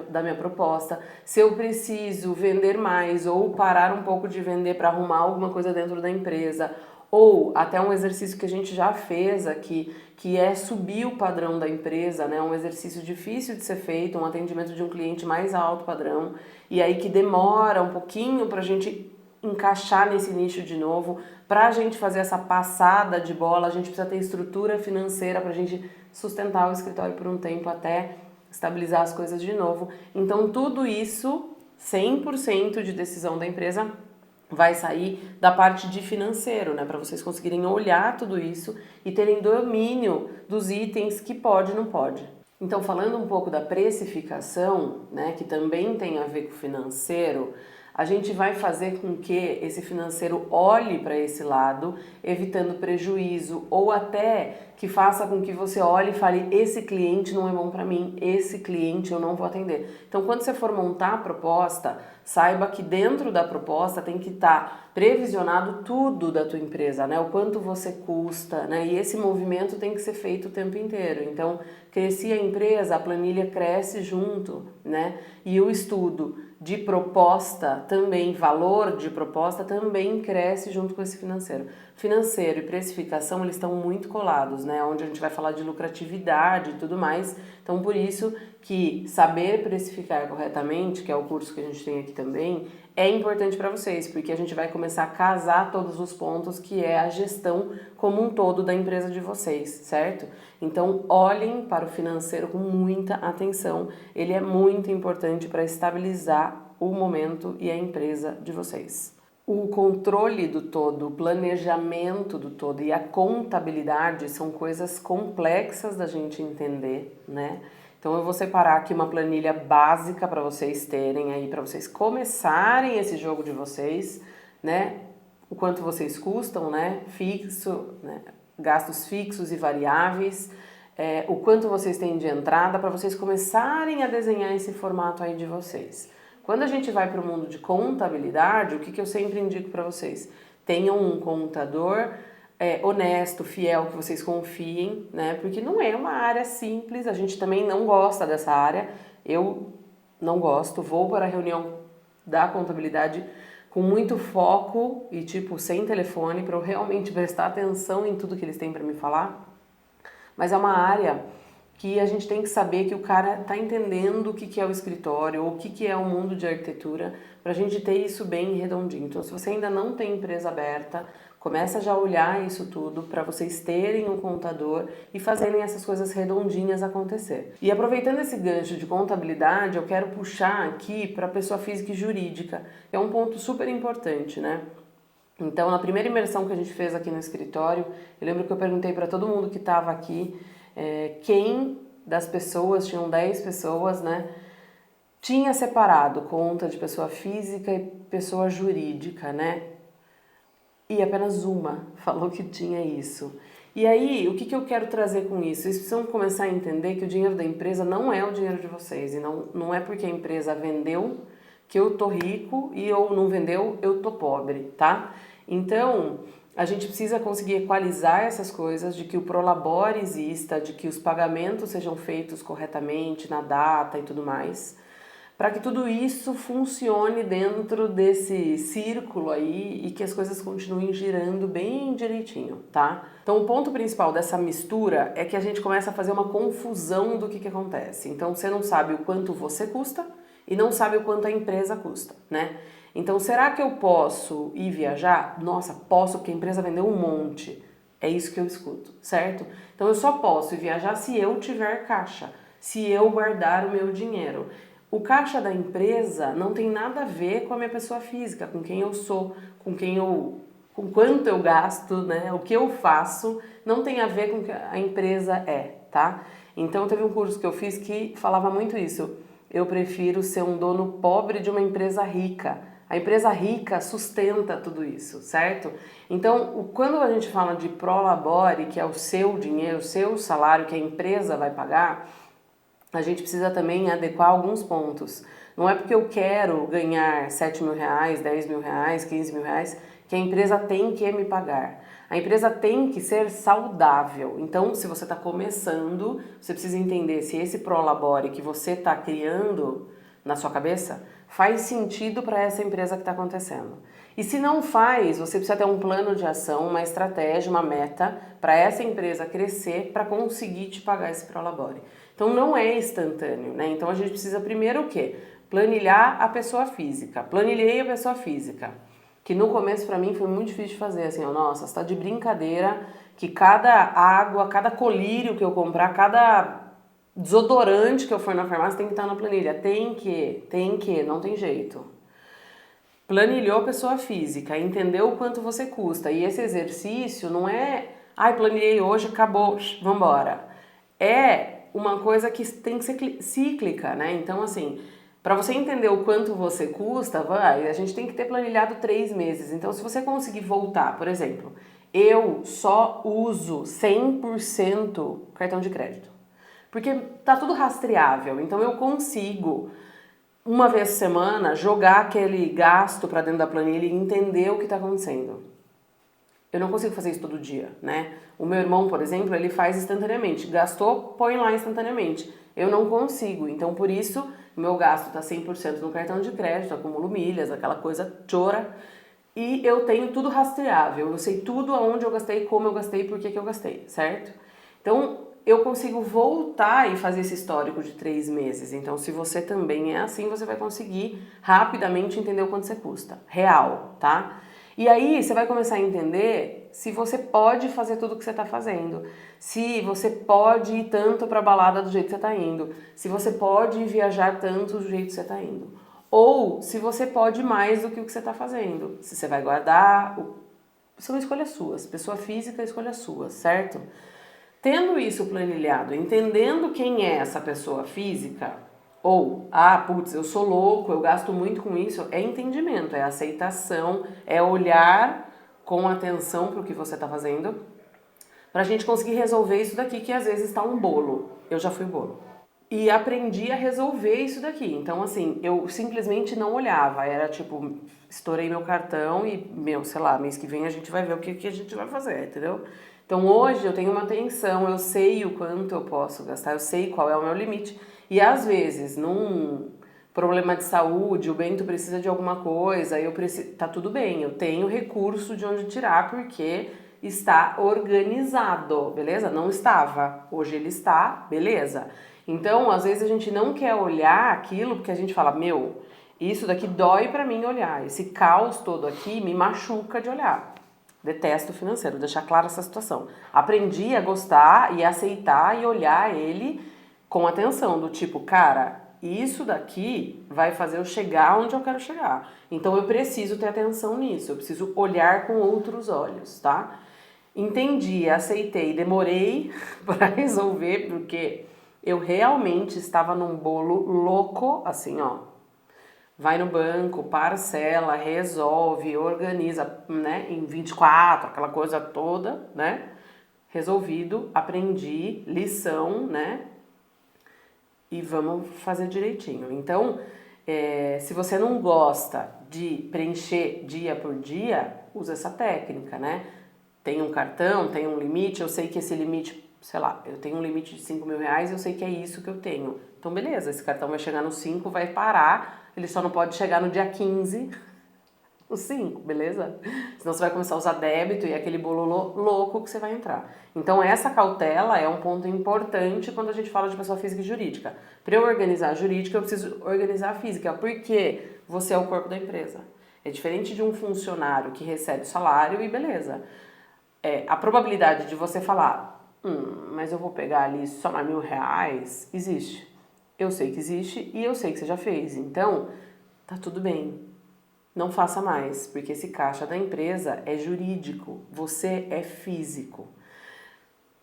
da minha proposta, se eu preciso vender mais ou parar um pouco de vender para arrumar alguma coisa dentro da empresa, ou até um exercício que a gente já fez aqui, que é subir o padrão da empresa, né? Um exercício difícil de ser feito, um atendimento de um cliente mais alto padrão, e aí que demora um pouquinho para a gente encaixar nesse nicho de novo. Para a gente fazer essa passada de bola, a gente precisa ter estrutura financeira para a gente sustentar o escritório por um tempo até estabilizar as coisas de novo. Então tudo isso, 100% de decisão da empresa, vai sair da parte de financeiro, né? Para vocês conseguirem olhar tudo isso e terem domínio dos itens que pode e não pode. Então, falando um pouco da precificação, né, que também tem a ver com o financeiro, a gente vai fazer com que esse financeiro olhe para esse lado, evitando prejuízo, ou até que faça com que você olhe e fale, esse cliente não é bom para mim, esse cliente eu não vou atender. Então, quando você for montar a proposta, saiba que dentro da proposta tem que estar previsionado tudo da tua empresa, né? O quanto você custa, né? E esse movimento tem que ser feito o tempo inteiro. Então, crescia a empresa, a planilha cresce junto, né? E o estudo de proposta também, valor de proposta também cresce junto com esse financeiro. Financeiro e precificação, eles estão muito colados, né? Onde a gente vai falar de lucratividade e tudo mais. Então, por isso que saber precificar corretamente, que é o curso que a gente tem aqui também, é importante para vocês, porque a gente vai começar a casar todos os pontos que é a gestão como um todo da empresa de vocês, certo? Então, olhem para o financeiro com muita atenção, ele é muito importante para estabilizar o momento e a empresa de vocês. O controle do todo, o planejamento do todo e a contabilidade são coisas complexas da gente entender, né? Então eu vou separar aqui uma planilha básica para vocês terem aí, para vocês começarem esse jogo de vocês, né? O quanto vocês custam, né? Fixo, né? Gastos fixos e variáveis, o quanto vocês têm de entrada para vocês começarem a desenhar esse formato aí de vocês. Quando a gente vai para o mundo de contabilidade, o que eu sempre indico para vocês? Tenham um contador honesto, fiel, que vocês confiem, né? Porque não é uma área simples, a gente também não gosta dessa área, eu não gosto, vou para a reunião da contabilidade com muito foco e tipo sem telefone para eu realmente prestar atenção em tudo que eles têm para me falar, mas é uma área que a gente tem que saber que o cara está entendendo o que é o escritório ou o que é o mundo de arquitetura para a gente ter isso bem redondinho. Então, se você ainda não tem empresa aberta, começa já a olhar isso tudo para vocês terem um contador e fazerem essas coisas redondinhas acontecer. E aproveitando esse gancho de contabilidade, eu quero puxar aqui para pessoa física e jurídica. É um ponto super importante, né? Então, na primeira imersão que a gente fez aqui no escritório, eu lembro que eu perguntei para todo mundo que estava aqui quem das pessoas, tinham 10 pessoas, né, tinha separado conta de pessoa física e pessoa jurídica, né? E apenas uma falou que tinha isso. E aí, o que eu quero trazer com isso? Vocês precisam começar a entender que o dinheiro da empresa não é o dinheiro de vocês. E não é porque a empresa vendeu que eu tô rico e ou não vendeu, eu tô pobre, tá? Então, a gente precisa conseguir equalizar essas coisas, de que o Prolabore exista, de que os pagamentos sejam feitos corretamente, na data e tudo mais, para que tudo isso funcione dentro desse círculo aí e que as coisas continuem girando bem direitinho, tá? Então o ponto principal dessa mistura é que a gente começa a fazer uma confusão do que acontece. Então você não sabe o quanto você custa e não sabe o quanto a empresa custa, né? Então será que eu posso ir viajar? Nossa, posso, porque a empresa vendeu um monte. É isso que eu escuto, certo? Então eu só posso ir viajar se eu tiver caixa, se eu guardar o meu dinheiro. O caixa da empresa não tem nada a ver com a minha pessoa física, com quem eu sou, com quanto eu gasto, né? O que eu faço não tem a ver com o que a empresa é, tá? Então teve um curso que eu fiz que falava muito isso. Eu prefiro ser um dono pobre de uma empresa rica A empresa rica sustenta tudo isso, certo? Então, quando a gente fala de prolabore, que é o seu dinheiro, o seu salário que a empresa vai pagar, a gente precisa também adequar alguns pontos. Não é porque eu quero ganhar 7 mil reais, 10 mil reais, 15 mil reais, que a empresa tem que me pagar. A empresa tem que ser saudável. Então, se você está começando, você precisa entender se esse prolabore que você está criando na sua cabeça faz sentido para essa empresa que está acontecendo. E se não faz, você precisa ter um plano de ação, uma estratégia, uma meta para essa empresa crescer para conseguir te pagar esse prolabore. Então não é instantâneo, né? Então a gente precisa primeiro o quê? Planilhar a pessoa física. Planilhei a pessoa física, que no começo para mim foi muito difícil de fazer, assim, ó, nossa, você tá de brincadeira que cada água, cada colírio que eu comprar, cada desodorante que eu for na farmácia tem que estar na planilha. Tem que, não tem jeito. Planilhou a pessoa física, entendeu o quanto você custa. E esse exercício não é, ai, planilhei hoje, acabou, vambora. É uma coisa que tem que ser cíclica, né? Então, assim, para você entender o quanto você custa, a gente tem que ter planilhado 3 meses. Então, se você conseguir voltar, por exemplo, eu só uso 100% cartão de crédito. Porque tá tudo rastreável, então eu consigo, uma vez por semana, jogar aquele gasto para dentro da planilha e entender o que está acontecendo. Eu não consigo fazer isso todo dia, né? O meu irmão, por exemplo, ele faz instantaneamente. Gastou, põe lá instantaneamente. Eu não consigo, então por isso meu gasto está 100% no cartão de crédito, acumulo milhas, aquela coisa chora. E eu tenho tudo rastreável, eu sei tudo aonde eu gastei, como eu gastei, por que eu gastei, certo? Então, eu consigo voltar e fazer esse histórico de 3 meses. Então, se você também é assim, você vai conseguir rapidamente entender o quanto você custa. Real, tá? E aí, você vai começar a entender se você pode fazer tudo o que você está fazendo. Se você pode ir tanto para a balada do jeito que você está indo. Se você pode viajar tanto do jeito que você está indo. Ou se você pode mais do que o que você está fazendo. Se você vai guardar, são escolhas suas. Pessoa física, escolhas suas, certo? Tendo isso planilhado, entendendo quem é essa pessoa física, ou, putz, eu sou louco, eu gasto muito com isso, é entendimento, é aceitação, é olhar com atenção para o que você está fazendo, para a gente conseguir resolver isso daqui, que às vezes está um bolo. Eu já fui bolo. E aprendi a resolver isso daqui. Então, assim, eu simplesmente não olhava. Era tipo, estourei meu cartão e, sei lá, mês que vem a gente vai ver o que a gente vai fazer, entendeu? Então, hoje eu tenho uma atenção, eu sei o quanto eu posso gastar, eu sei qual é o meu limite. E às vezes, num problema de saúde, o Bento precisa de alguma coisa, tá tudo bem, eu tenho recurso de onde tirar porque está organizado, beleza? Não estava, hoje ele está, beleza? Então, às vezes a gente não quer olhar aquilo porque a gente fala, isso daqui dói pra mim olhar, esse caos todo aqui me machuca de olhar. Detesto o financeiro, deixar clara essa situação. Aprendi a gostar e aceitar e olhar ele com atenção, do tipo, cara, isso daqui vai fazer eu chegar onde eu quero chegar. Então eu preciso ter atenção nisso, eu preciso olhar com outros olhos, tá? Entendi, aceitei, demorei para resolver, porque eu realmente estava num bolo louco, assim, ó. Vai no banco, parcela, resolve, organiza, né, em 24, aquela coisa toda, né? Resolvido, aprendi, lição, né? E vamos fazer direitinho. Então, se você não gosta de preencher dia por dia, usa essa técnica, né? Tem um cartão, tem um limite, eu sei que esse limite, sei lá, eu tenho um limite de 5 mil reais, eu sei que é isso que eu tenho. Então, beleza, esse cartão vai chegar no 5, vai parar, ele só não pode chegar no dia 15, no 5, beleza? Senão você vai começar a usar débito e aquele bolo louco que você vai entrar. Então, essa cautela é um ponto importante quando a gente fala de pessoa física e jurídica. Para eu organizar a jurídica, eu preciso organizar a física, porque você é o corpo da empresa. É diferente de um funcionário que recebe salário e beleza. A probabilidade de você falar, mas eu vou pegar ali só mais R$ 1.000, existe. Eu sei que existe e eu sei que você já fez. Então, tá tudo bem. Não faça mais, porque esse caixa da empresa é jurídico, você é físico.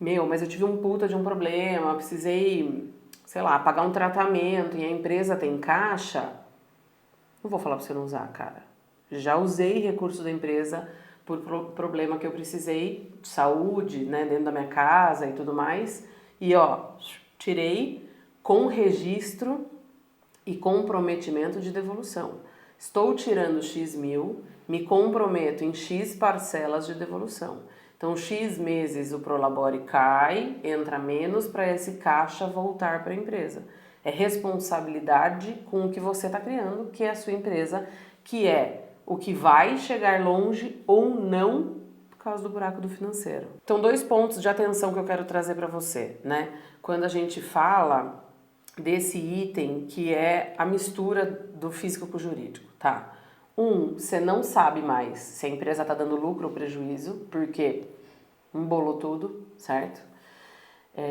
Mas eu tive um puta de um problema, precisei, sei lá, pagar um tratamento e a empresa tem caixa. Não vou falar pra você não usar, cara. já usei recurso da empresa por problema que eu precisei, de saúde, né, dentro da minha casa e tudo mais, e ó, tirei com registro e comprometimento de devolução. Estou tirando X mil, me comprometo em X parcelas de devolução. Então, X meses o Prolabore cai, entra menos para esse caixa voltar para a empresa. É responsabilidade com o que você está criando, que é a sua empresa, que é o que vai chegar longe ou não por causa do buraco do financeiro. Então, 2 pontos de atenção que eu quero trazer para você, né? Quando a gente fala desse item que é a mistura do físico com o jurídico, tá? Você não sabe mais se a empresa está dando lucro ou prejuízo, porque embolou tudo, certo?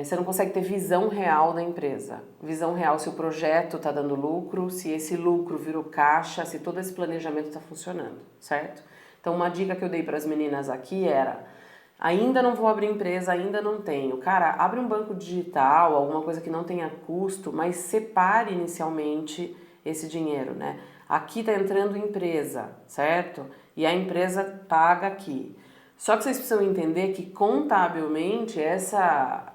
Você não consegue ter visão real da empresa. Visão real se o projeto está dando lucro, se esse lucro virou caixa, se todo esse planejamento está funcionando, certo? Então, uma dica que eu dei para as meninas aqui era: ainda não vou abrir empresa, ainda não tenho. Cara, abre um banco digital, alguma coisa que não tenha custo, mas separe inicialmente esse dinheiro, né? Aqui tá entrando empresa, certo? E a empresa paga aqui. Só que vocês precisam entender que contabilmente essa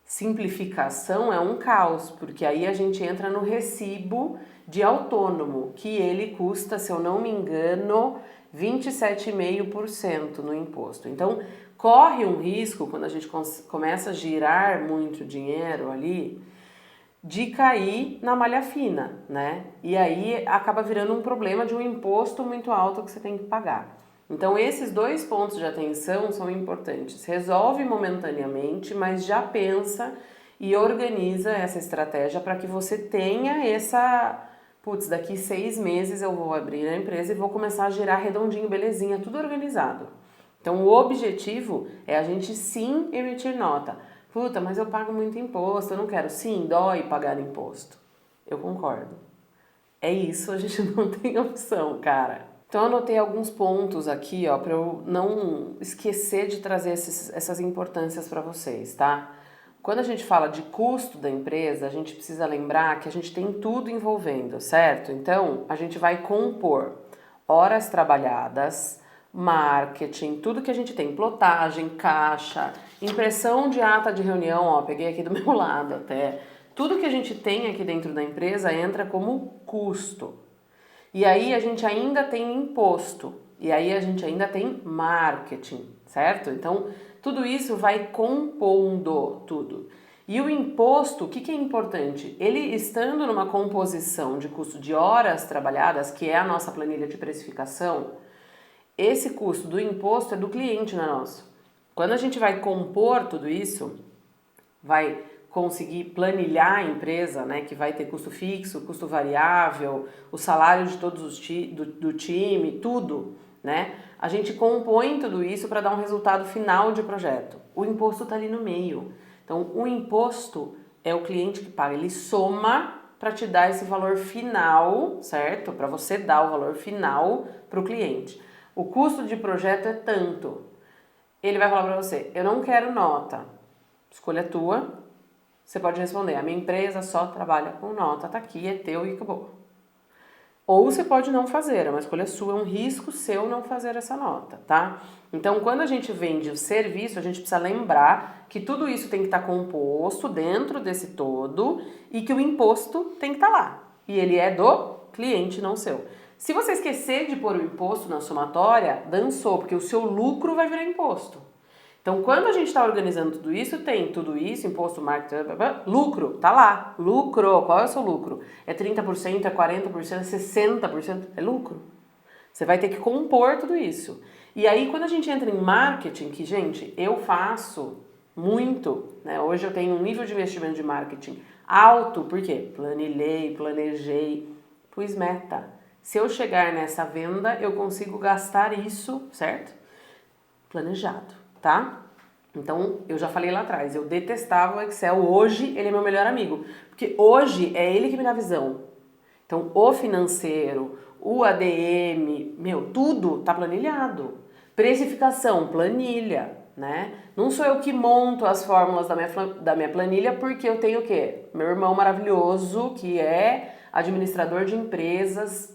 simplificação é um caos, porque aí a gente entra no recibo de autônomo, que ele custa, se eu não me engano, 27,5% no imposto. Então, corre um risco, quando a gente começa a girar muito dinheiro ali, de cair na malha fina, né? E aí acaba virando um problema de um imposto muito alto que você tem que pagar. Então, esses 2 pontos de atenção são importantes. Resolve momentaneamente, mas já pensa e organiza essa estratégia para que você tenha essa... Putz, daqui 6 meses eu vou abrir a empresa e vou começar a girar redondinho, belezinha, tudo organizado. Então, o objetivo é a gente sim emitir nota. Puta, mas eu pago muito imposto, eu não quero. Sim, dói pagar imposto. Eu concordo. É isso, a gente não tem opção, cara. Então, eu anotei alguns pontos aqui, ó, para eu não esquecer de trazer essas importâncias para vocês, tá? Quando a gente fala de custo da empresa, a gente precisa lembrar que a gente tem tudo envolvendo, certo? Então, a gente vai compor horas trabalhadas, marketing, tudo que a gente tem, plotagem, caixa, impressão de ata de reunião, ó, peguei aqui do meu lado até. Tudo que a gente tem aqui dentro da empresa entra como custo. E aí a gente ainda tem imposto, e aí a gente ainda tem marketing, certo? Então, tudo isso vai compondo tudo. E o imposto, o que é importante? Ele estando numa composição de custo de horas trabalhadas, que é a nossa planilha de precificação, esse custo do imposto é do cliente, não é nosso. Quando a gente vai compor tudo isso, vai conseguir planilhar a empresa, né, que vai ter custo fixo, custo variável, o salário de todos os do time, tudo, né? A gente compõe tudo isso para dar um resultado final de projeto. O imposto está ali no meio. Então, o imposto é o cliente que paga, ele soma para te dar esse valor final, certo? Para você dar o valor final para o cliente. O custo de projeto é tanto. Ele vai falar para você: eu não quero nota. Escolha tua. Você pode responder: a minha empresa só trabalha com nota, tá aqui, é teu e acabou. Ou você pode não fazer, é uma escolha sua, é um risco seu não fazer essa nota, tá? Então, quando a gente vende o serviço, a gente precisa lembrar que tudo isso tem que estar composto dentro desse todo e que o imposto tem que estar lá. E ele é do cliente, não seu. Se você esquecer de pôr o imposto na somatória, dançou, porque o seu lucro vai virar imposto. Então, quando a gente está organizando tudo isso, tem tudo isso, imposto, marketing, lucro, tá lá, lucro, qual é o seu lucro? É 30%, é 40%, é 60%, é lucro. Você vai ter que compor tudo isso. E aí, quando a gente entra em marketing, que, gente, eu faço muito, né? Hoje eu tenho um nível de investimento de marketing alto, por quê? Planilhei, planejei, pus meta. Se eu chegar nessa venda, eu consigo gastar isso, certo? Planejado, tá? Então, eu já falei lá atrás, eu detestava o Excel, hoje ele é meu melhor amigo, porque hoje é ele que me dá visão. Então, o financeiro, o ADM, tudo tá planilhado. Precificação, planilha, né? Não sou eu que monto as fórmulas da minha planilha, porque eu tenho o quê? Meu irmão maravilhoso, que é administrador de empresas,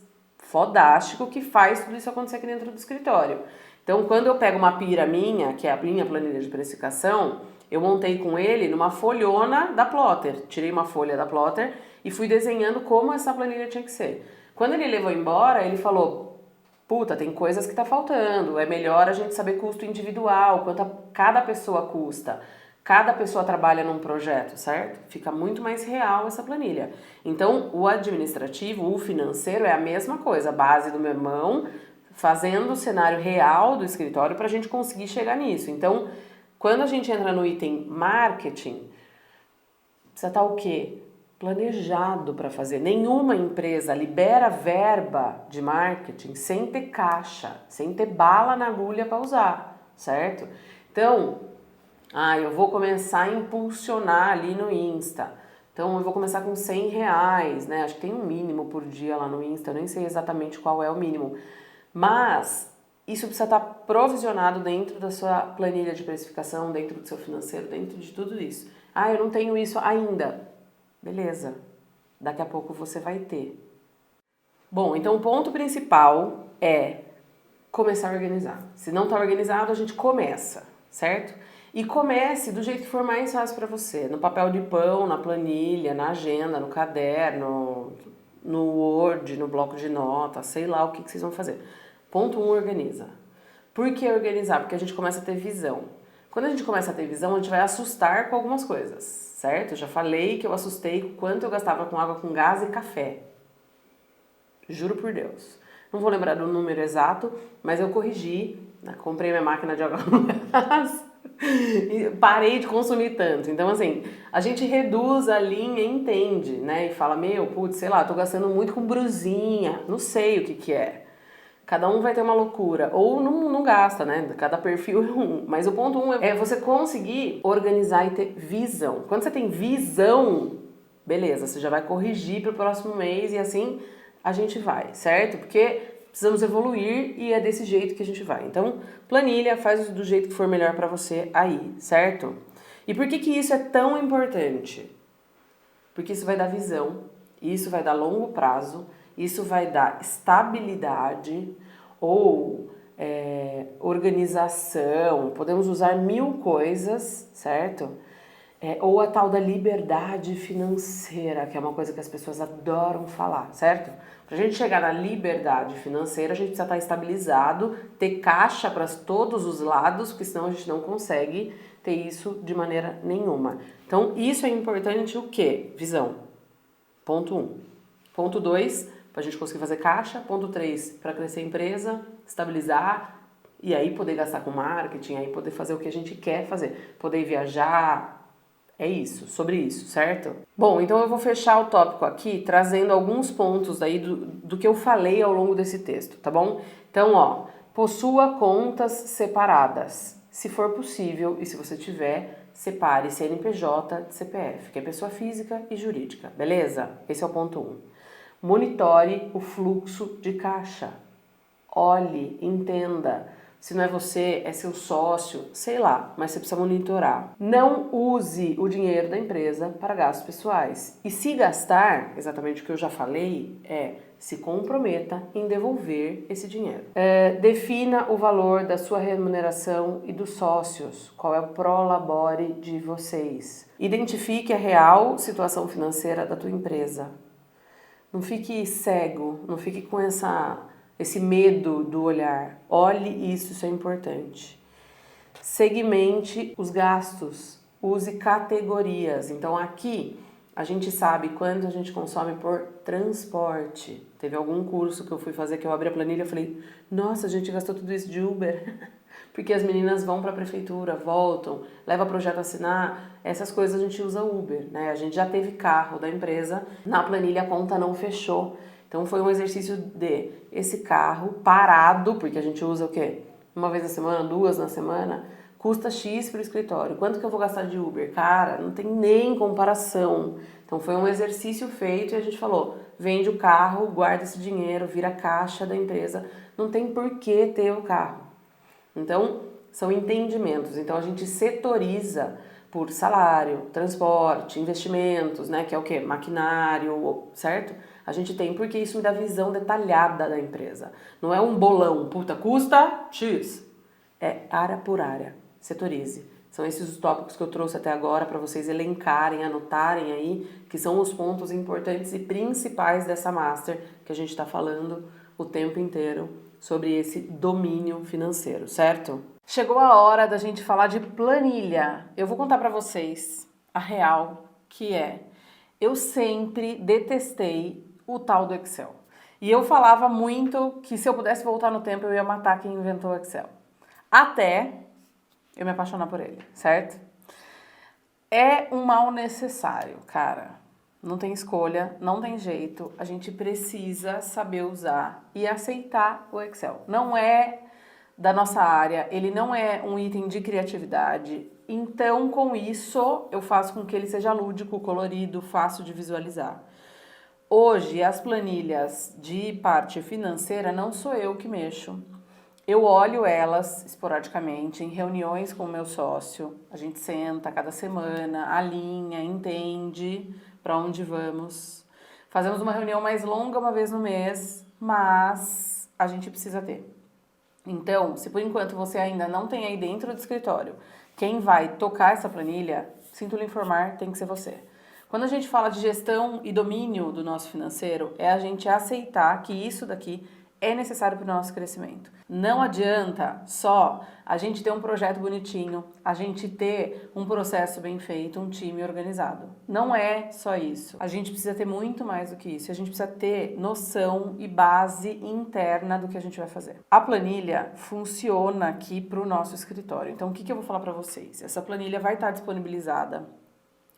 fodástico que faz tudo isso acontecer aqui dentro do escritório. Então, quando eu pego uma pira minha, que é a minha planilha de precificação, eu montei com ele numa folhona da Plotter. Tirei uma folha da Plotter e fui desenhando como essa planilha tinha que ser. Quando ele levou embora, ele falou: puta, tem coisas que tá faltando, é melhor a gente saber custo individual, quanto cada pessoa custa. Cada pessoa trabalha num projeto, certo? Fica muito mais real essa planilha. Então, o administrativo, o financeiro é a mesma coisa, a base do meu irmão, fazendo o cenário real do escritório para a gente conseguir chegar nisso. Então, quando a gente entra no item marketing, precisa estar o quê? Planejado para fazer. Nenhuma empresa libera verba de marketing sem ter caixa, sem ter bala na agulha para usar, certo? Então, eu vou começar a impulsionar ali no Insta. Então, eu vou começar com R$100, né? Acho que tem um mínimo por dia lá no Insta, eu nem sei exatamente qual é o mínimo. Mas isso precisa estar provisionado dentro da sua planilha de precificação, dentro do seu financeiro, dentro de tudo isso. Eu não tenho isso ainda. Beleza, daqui a pouco você vai ter. Bom, então o ponto principal é começar a organizar. Se não está organizado, a gente começa, certo? E comece do jeito que for mais fácil para você. No papel de pão, na planilha, na agenda, no caderno, no Word, no bloco de notas, sei lá o que vocês vão fazer. Ponto 1, organiza. Por que organizar? Porque a gente começa a ter visão. Quando a gente começa a ter visão, a gente vai assustar com algumas coisas, certo? Eu já falei que eu assustei com quanto eu gastava com água com gás e café. Juro por Deus. Não vou lembrar do número exato, mas eu corrigi, né? Comprei minha máquina de água com gás e parei de consumir tanto. Então, assim, a gente reduz a linha e entende, né? E fala, sei lá, tô gastando muito com brusinha, não sei o que é. Cada um vai ter uma loucura, ou não gasta, né? Cada perfil é um. Mas o ponto 1 é você conseguir organizar e ter visão. Quando você tem visão, beleza, você já vai corrigir para o próximo mês e assim a gente vai, certo? Porque precisamos evoluir e é desse jeito que a gente vai. Então, planilha, faz do jeito que for melhor para você aí, certo? E por que isso é tão importante? Porque isso vai dar visão, isso vai dar longo prazo, isso vai dar estabilidade ou organização, podemos usar 1000 coisas, certo? Ou a tal da liberdade financeira, que é uma coisa que as pessoas adoram falar, certo? Para a gente chegar na liberdade financeira, a gente precisa estar estabilizado, ter caixa para todos os lados, porque senão a gente não consegue ter isso de maneira nenhuma. Então, isso é importante o quê? Visão. Ponto 1. Ponto 2, para a gente conseguir fazer caixa. Ponto 3, para crescer a empresa, estabilizar e aí poder gastar com marketing, aí poder fazer o que a gente quer fazer. Poder viajar, é isso, sobre isso, certo? Bom, então eu vou fechar o tópico aqui trazendo alguns pontos daí do que eu falei ao longo desse texto, tá bom? Então, possua contas separadas. Se for possível e se você tiver, separe CNPJ de CPF, que é pessoa física e jurídica, beleza? Esse é o ponto 1. Monitore o fluxo de caixa. Olhe, entenda. Se não é você, é seu sócio, sei lá, mas você precisa monitorar. Não use o dinheiro da empresa para gastos pessoais. E se gastar, exatamente o que eu já falei, se comprometa em devolver esse dinheiro. Defina o valor da sua remuneração e dos sócios. Qual é o prolabore de vocês. Identifique a real situação financeira da tua empresa. Não fique cego, não fique com esse medo do olhar. Olhe isso é importante. Segmente os gastos, use categorias. Então aqui a gente sabe quanto a gente consome por transporte. Teve algum curso que eu fui fazer que eu abri a planilha e falei, nossa, a gente gastou tudo isso de Uber. Porque as meninas vão para a prefeitura, voltam, leva projeto a assinar, essas coisas a gente usa Uber, né? A gente já teve carro da empresa, na planilha a conta não fechou. Então foi um exercício de esse carro parado, porque a gente usa o quê? Uma vez na semana, 2 na semana, custa X para o escritório. Quanto que eu vou gastar de Uber? Cara, não tem nem comparação. Então foi um exercício feito e a gente falou, vende o carro, guarda esse dinheiro, vira caixa da empresa. Não tem por que ter o carro. Então, são entendimentos. Então, a gente setoriza por salário, transporte, investimentos, né? Que é o quê? Maquinário, certo? A gente tem porque isso me dá visão detalhada da empresa. Não é um bolão, puta, custa X. É área por área, setorize. São esses os tópicos que eu trouxe até agora para vocês elencarem, anotarem aí, que são os pontos importantes e principais dessa master que a gente está falando o tempo inteiro sobre esse domínio financeiro, certo? Chegou a hora da gente falar de planilha. Eu vou contar para vocês a real, que é, eu sempre detestei o tal do Excel. E eu falava muito que se eu pudesse voltar no tempo eu ia matar quem inventou o Excel. Até eu me apaixonar por ele, certo? É um mal necessário, cara. Não tem escolha, não tem jeito. A gente precisa saber usar e aceitar o Excel. Não é da nossa área, ele não é um item de criatividade. Então, com isso, eu faço com que ele seja lúdico, colorido, fácil de visualizar. Hoje, as planilhas de parte financeira não sou eu que mexo. Eu olho elas esporadicamente em reuniões com o meu sócio. A gente senta cada semana, alinha, entende para onde vamos. Fazemos uma reunião mais longa uma vez no mês, mas a gente precisa ter. Então, se por enquanto você ainda não tem aí dentro do escritório quem vai tocar essa planilha, sinto lhe informar, tem que ser você. Quando a gente fala de gestão e domínio do nosso financeiro, é a gente aceitar que isso daqui é necessário para o nosso crescimento. Não adianta só a gente ter um projeto bonitinho, a gente ter um processo bem feito, um time organizado. Não é só isso. A gente precisa ter muito mais do que isso. A gente precisa ter noção e base interna do que a gente vai fazer. A planilha funciona aqui para o nosso escritório. Então, o que eu vou falar para vocês? Essa planilha vai estar disponibilizada.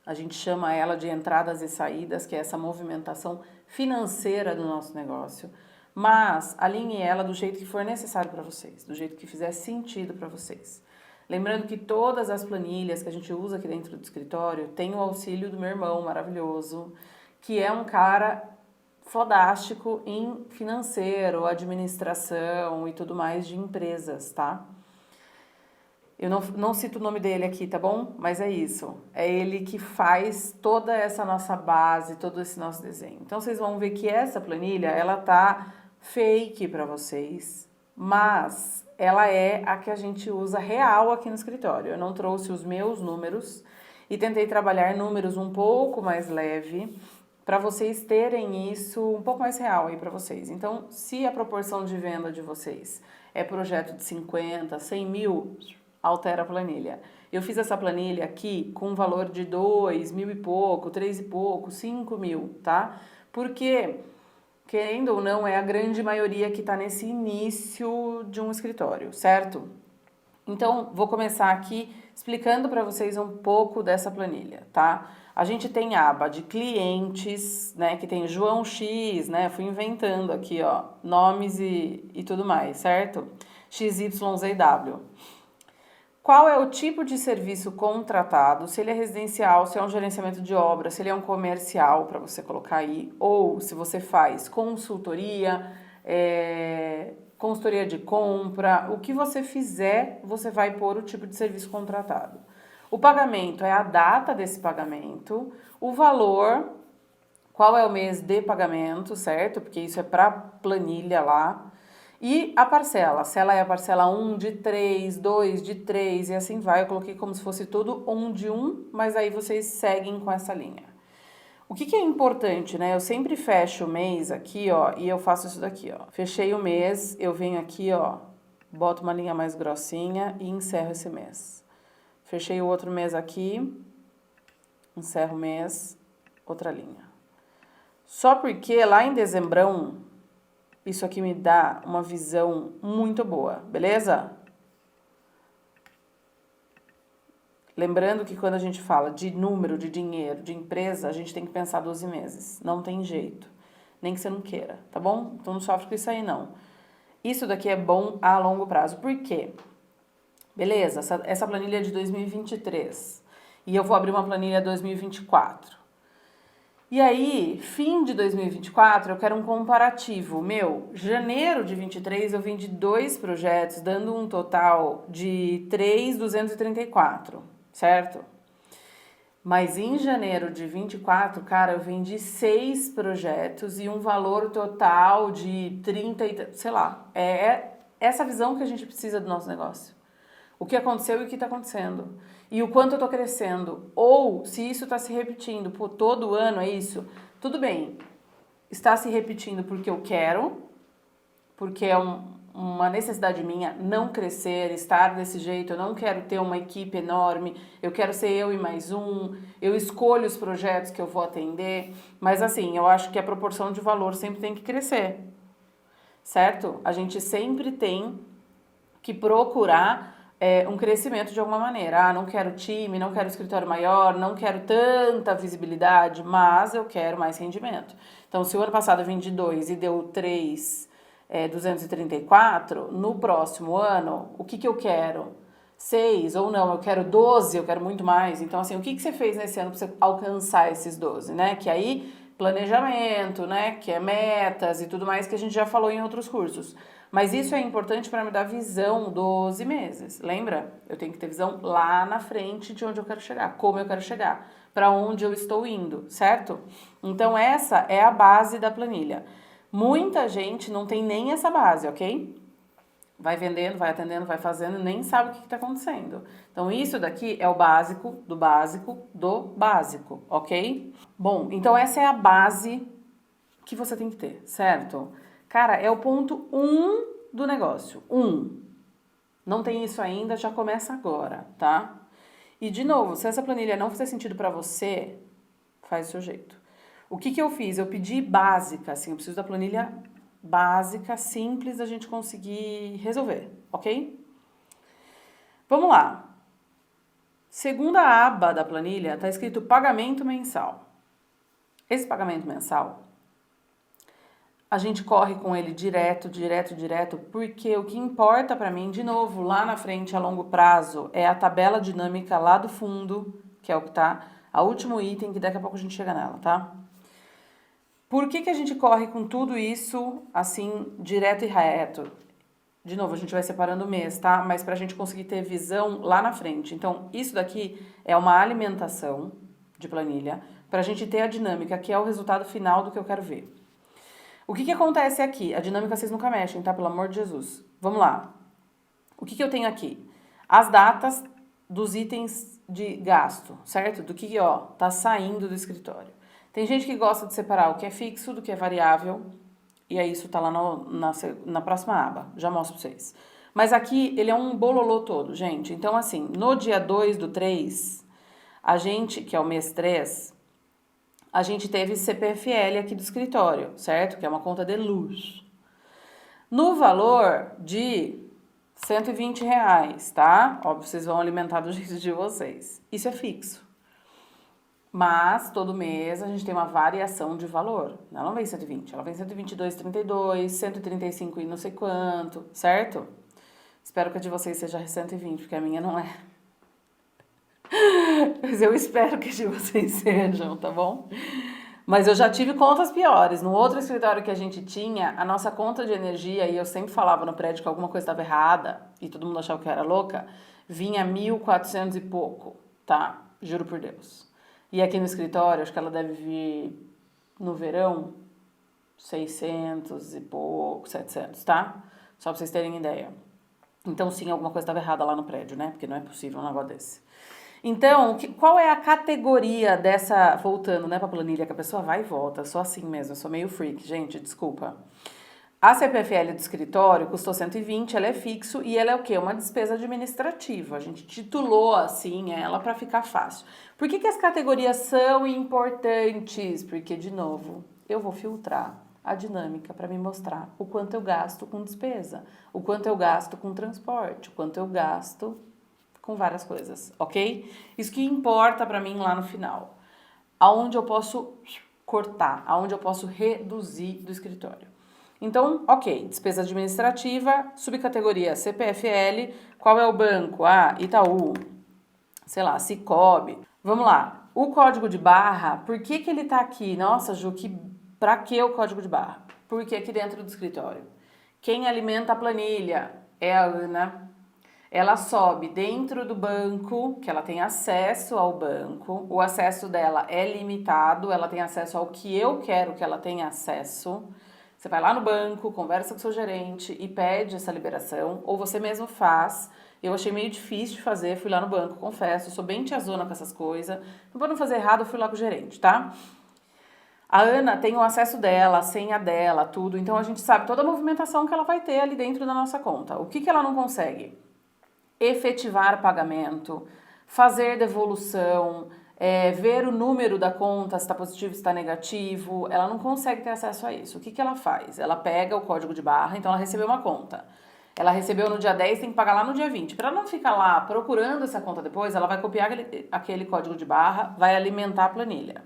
A gente chama ela de entradas e saídas, que é essa movimentação financeira do nosso negócio. Mas alinhe ela do jeito que for necessário para vocês, do jeito que fizer sentido para vocês. Lembrando que todas as planilhas que a gente usa aqui dentro do escritório tem o auxílio do meu irmão maravilhoso, que é um cara fodástico em financeiro, administração e tudo mais de empresas, tá? Eu não cito o nome dele aqui, tá bom? Mas é isso. É ele que faz toda essa nossa base, todo esse nosso desenho. Então, vocês vão ver que essa planilha, ela tá fake para vocês, mas ela é a que a gente usa real aqui no escritório. Eu não trouxe os meus números e tentei trabalhar números um pouco mais leve para vocês terem isso um pouco mais real aí para vocês. Então, se a proporção de venda de vocês é projeto de 50, 100 mil, altera a planilha. Eu fiz essa planilha aqui com um valor de 2 mil e pouco, 3 e pouco, 5 mil, tá? Porque, querendo ou não, é a grande maioria que está nesse início de um escritório, certo? Então, vou começar aqui explicando para vocês um pouco dessa planilha, tá? A gente tem a aba de clientes, né, que tem João X, né, fui inventando aqui, ó, nomes e tudo mais, certo? XYZW. Qual é o tipo de serviço contratado, se ele é residencial, se é um gerenciamento de obra, se ele é um comercial, para você colocar aí, ou se você faz consultoria, consultoria de compra, o que você fizer, você vai pôr o tipo de serviço contratado. O pagamento é a data desse pagamento, o valor, qual é o mês de pagamento, certo? Porque isso é para planilha lá. E a parcela, se ela é a parcela 1 de 3, 2 de 3 e assim vai, eu coloquei como se fosse tudo 1 de 1, mas aí vocês seguem com essa linha. O que é importante, né? Eu sempre fecho o mês aqui, ó, e eu faço isso daqui, ó. Fechei o mês, eu venho aqui, ó, boto uma linha mais grossinha e encerro esse mês. Fechei o outro mês aqui, encerro o mês, outra linha. Só porque lá em dezembrão, isso aqui me dá uma visão muito boa, beleza? Lembrando que quando a gente fala de número, de dinheiro, de empresa, a gente tem que pensar 12 meses. Não tem jeito. Nem que você não queira, tá bom? Então não sofre com isso aí, não. Isso daqui é bom a longo prazo. Por quê? Beleza, essa planilha é de 2023. E eu vou abrir uma planilha 2024. E aí, fim de 2024, eu quero um comparativo. Janeiro de 23 eu vendi 2 projetos, dando um total de 3.234, certo? Mas em janeiro de 24, cara, eu vendi 6 projetos e um valor total de 30, sei lá. É essa visão que a gente precisa do nosso negócio. O que aconteceu e o que está acontecendo. E o quanto eu estou crescendo. Ou se isso está se repetindo, pô, todo ano é isso. Tudo bem, está se repetindo porque eu quero, porque é uma necessidade minha não crescer, estar desse jeito. Eu não quero ter uma equipe enorme, eu quero ser eu e mais um. Eu escolho os projetos que eu vou atender. Mas assim, eu acho que a proporção de valor sempre tem que crescer, certo? A gente sempre tem que procurar um crescimento de alguma maneira. Ah, não quero time, não quero escritório maior, não quero tanta visibilidade, mas eu quero mais rendimento. Então, se o ano passado eu vendi 2 e deu 3.234, no próximo ano, o que eu quero? 6 ou não, eu quero 12, eu quero muito mais. Então, assim, o que você fez nesse ano para você alcançar esses 12, né? Que aí, planejamento, né? Que é metas e tudo mais que a gente já falou em outros cursos. Mas isso é importante para me dar visão 12 meses. Lembra? Eu tenho que ter visão lá na frente de onde eu quero chegar, como eu quero chegar, para onde eu estou indo, certo? Então, essa é a base da planilha. Muita gente não tem nem essa base, ok? Vai vendendo, vai atendendo, vai fazendo, nem sabe o que está acontecendo. Então, isso daqui é o básico do básico do básico, ok? Bom, então essa é a base que você tem que ter, certo? Cara, é o ponto 1 do negócio. 1. Não tem isso ainda, já começa agora, tá? E, de novo, se essa planilha não fizer sentido pra você, faz do seu jeito. O que eu fiz? Eu pedi básica, assim, eu preciso da planilha básica, simples, da gente conseguir resolver, ok? Vamos lá. Segunda aba da planilha, tá escrito pagamento mensal. Esse pagamento mensal, a gente corre com ele direto, porque o que importa para mim, de novo, lá na frente, a longo prazo, é a tabela dinâmica lá do fundo, que é o que tá, a último item, que daqui a pouco a gente chega nela, tá? Por que a gente corre com tudo isso, assim, direto e reto? De novo, a gente vai separando o mês, tá? Mas pra gente conseguir ter visão lá na frente. Então, isso daqui é uma alimentação de planilha, pra gente ter a dinâmica, que é o resultado final do que eu quero ver. O que acontece aqui? A dinâmica vocês nunca mexem, tá? Pelo amor de Jesus. Vamos lá. O que eu tenho aqui? As datas dos itens de gasto, certo? Do que, ó, tá saindo do escritório. Tem gente que gosta de separar o que é fixo do que é variável. E aí isso tá lá na próxima aba. Já mostro pra vocês. Mas aqui ele é um bololô todo, gente. Então, assim, no dia 2/3, a gente, que é o mês 3, a gente teve CPFL aqui do escritório, certo? Que é uma conta de luz. No valor de R$ 120, tá? Óbvio, vocês vão alimentar do jeito de vocês. Isso é fixo. Mas todo mês a gente tem uma variação de valor. Ela não vem 120, ela vem 122,32, 135 e não sei quanto, certo? Espero que a de vocês seja 120, porque a minha não é. Mas eu espero que a de vocês sejam, tá bom? Mas eu já tive contas piores. No outro escritório que a gente tinha, a nossa conta de energia, e eu sempre falava no prédio que alguma coisa estava errada, e todo mundo achava que eu era louca, vinha 1.400 e pouco, tá? Juro por Deus. E aqui no escritório, acho que ela deve vir no verão, 600 e pouco, 700, tá? Só pra vocês terem ideia. Então, sim, alguma coisa estava errada lá no prédio, né? Porque não é possível um negócio desse. Então, qual é a categoria dessa... Voltando, né, pra planilha, que a pessoa vai e volta. Eu sou assim mesmo, eu sou meio freak, gente, desculpa. A CPFL do escritório custou 120, ela é fixo e ela é o quê? Uma despesa administrativa. A gente titulou assim ela para ficar fácil. Por que as categorias são importantes? Porque, de novo, eu vou filtrar a dinâmica para me mostrar o quanto eu gasto com despesa, o quanto eu gasto com transporte, o quanto eu gasto com várias coisas, ok? Isso que importa para mim lá no final. Aonde eu posso cortar, aonde eu posso reduzir do escritório. Então, ok, despesa administrativa, subcategoria CPFL, qual é o banco? Ah, Itaú, sei lá, Sicoob. Vamos lá, o código de barra, por que ele tá aqui? Nossa, Ju, pra que o código de barra? Porque aqui dentro do escritório. Quem alimenta a planilha é a Ana, ela sobe dentro do banco, que ela tem acesso ao banco, o acesso dela é limitado, ela tem acesso ao que eu quero que ela tenha acesso. Você vai lá no banco, conversa com o seu gerente e pede essa liberação, ou você mesmo faz. Eu achei meio difícil de fazer, fui lá no banco, confesso, sou bem tiazona com essas coisas. Então, pra não fazer errado, eu fui lá com o gerente, tá? A Ana tem o acesso dela, a senha dela, tudo. Então, a gente sabe toda a movimentação que ela vai ter ali dentro da nossa conta. O que ela não consegue? Efetivar pagamento, fazer devolução, ver o número da conta, se está positivo, se está negativo. Ela não consegue ter acesso a isso. O que ela faz? Ela pega o código de barra, então ela recebeu uma conta. Ela recebeu no dia 10, tem que pagar lá no dia 20. Para não ficar lá procurando essa conta depois, ela vai copiar aquele código de barra, vai alimentar a planilha,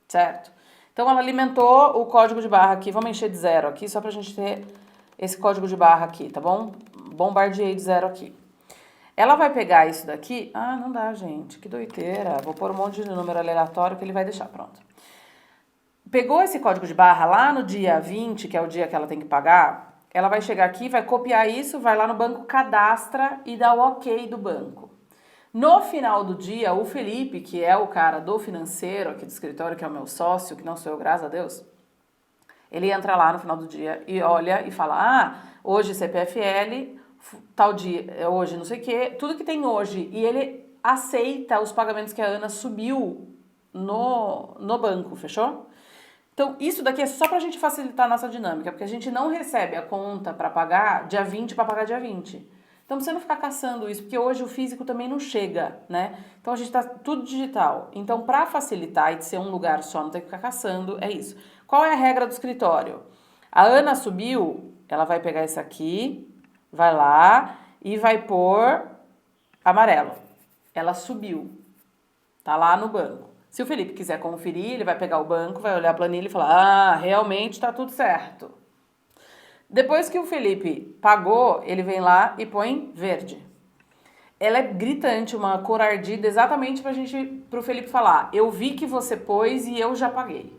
certo? Então ela alimentou o código de barra aqui, vamos encher de 0 aqui, só pra gente ter esse código de barra aqui, tá bom? Bombardeei de 0 aqui. Ela vai pegar isso daqui, não dá, gente, que doideira, vou pôr um monte de número aleatório que ele vai deixar, pronto. Pegou esse código de barra lá no dia 20, que é o dia que ela tem que pagar, ela vai chegar aqui, vai copiar isso, vai lá no banco, cadastra e dá o ok do banco. No final do dia, o Felipe, que é o cara do financeiro aqui do escritório, que é o meu sócio, que não sou eu, graças a Deus, ele entra lá no final do dia e olha e fala, hoje CPFL, tal dia, hoje não sei o que, tudo que tem hoje. E ele aceita os pagamentos que a Ana subiu no banco, fechou? Então, isso daqui é só pra gente facilitar a nossa dinâmica, porque a gente não recebe a conta para pagar dia 20 para pagar dia 20. Então, você não ficar caçando isso, porque hoje o físico também não chega, né? Então, a gente tá tudo digital. Então, para facilitar e de ser um lugar só, não ter que ficar caçando, é isso. Qual é a regra do escritório? A Ana subiu, ela vai pegar isso aqui, vai lá e vai pôr amarelo. Ela subiu, tá lá no banco. Se o Felipe quiser conferir, ele vai pegar o banco, vai olhar a planilha e falar, realmente tá tudo certo. Depois que o Felipe pagou, ele vem lá e põe verde. Ela é gritante, uma cor ardida, exatamente pro Felipe falar, eu vi que você pôs e eu já paguei.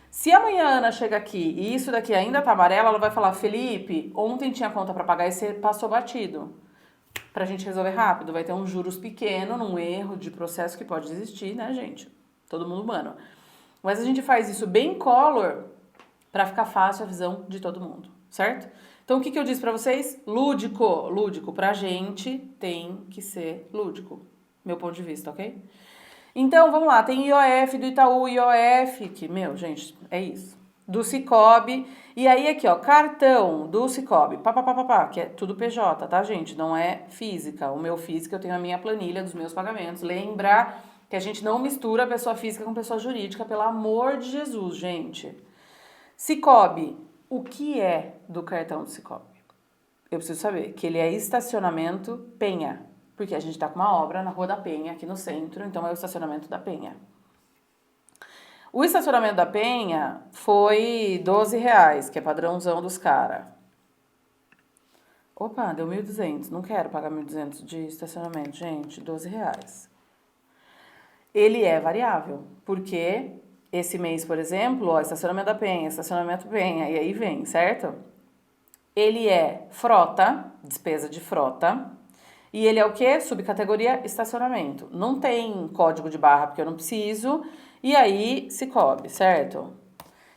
Se amanhã a Ana chega aqui e isso daqui ainda tá amarelo, ela vai falar, Felipe, ontem tinha conta para pagar e você passou batido. Pra gente resolver rápido, vai ter uns juros pequenos, num erro de processo que pode existir, né, gente? Todo mundo humano. Mas a gente faz isso bem color pra ficar fácil a visão de todo mundo, certo? Então, o que eu disse pra vocês? Lúdico. Lúdico pra gente tem que ser lúdico. Meu ponto de vista, ok? Então, vamos lá. Tem IOF do Itaú, IOF, que, gente, é isso. Do Sicoob. E aí, aqui, ó, cartão do Sicoob. Que é tudo PJ, tá, gente? Não é física. O meu físico, eu tenho a minha planilha dos meus pagamentos. Lembra que a gente não mistura pessoa física com pessoa jurídica, pelo amor de Jesus, gente. Sicoob. O que é do cartão do Sicoob? Eu preciso saber que ele é estacionamento Penha, porque a gente tá com uma obra na Rua da Penha, aqui no centro, então é o estacionamento da Penha. O estacionamento da Penha foi R$12, que é padrãozão dos caras. Opa, deu 1.200, não quero pagar 1.200 de estacionamento, gente, R$12. Ele é variável, porque esse mês, por exemplo, ó, estacionamento da Penha, estacionamento Penha, e aí vem, certo? Ele é frota, despesa de frota, e ele é o quê? Subcategoria estacionamento. Não tem código de barra, porque eu não preciso, e aí Sicoob, certo?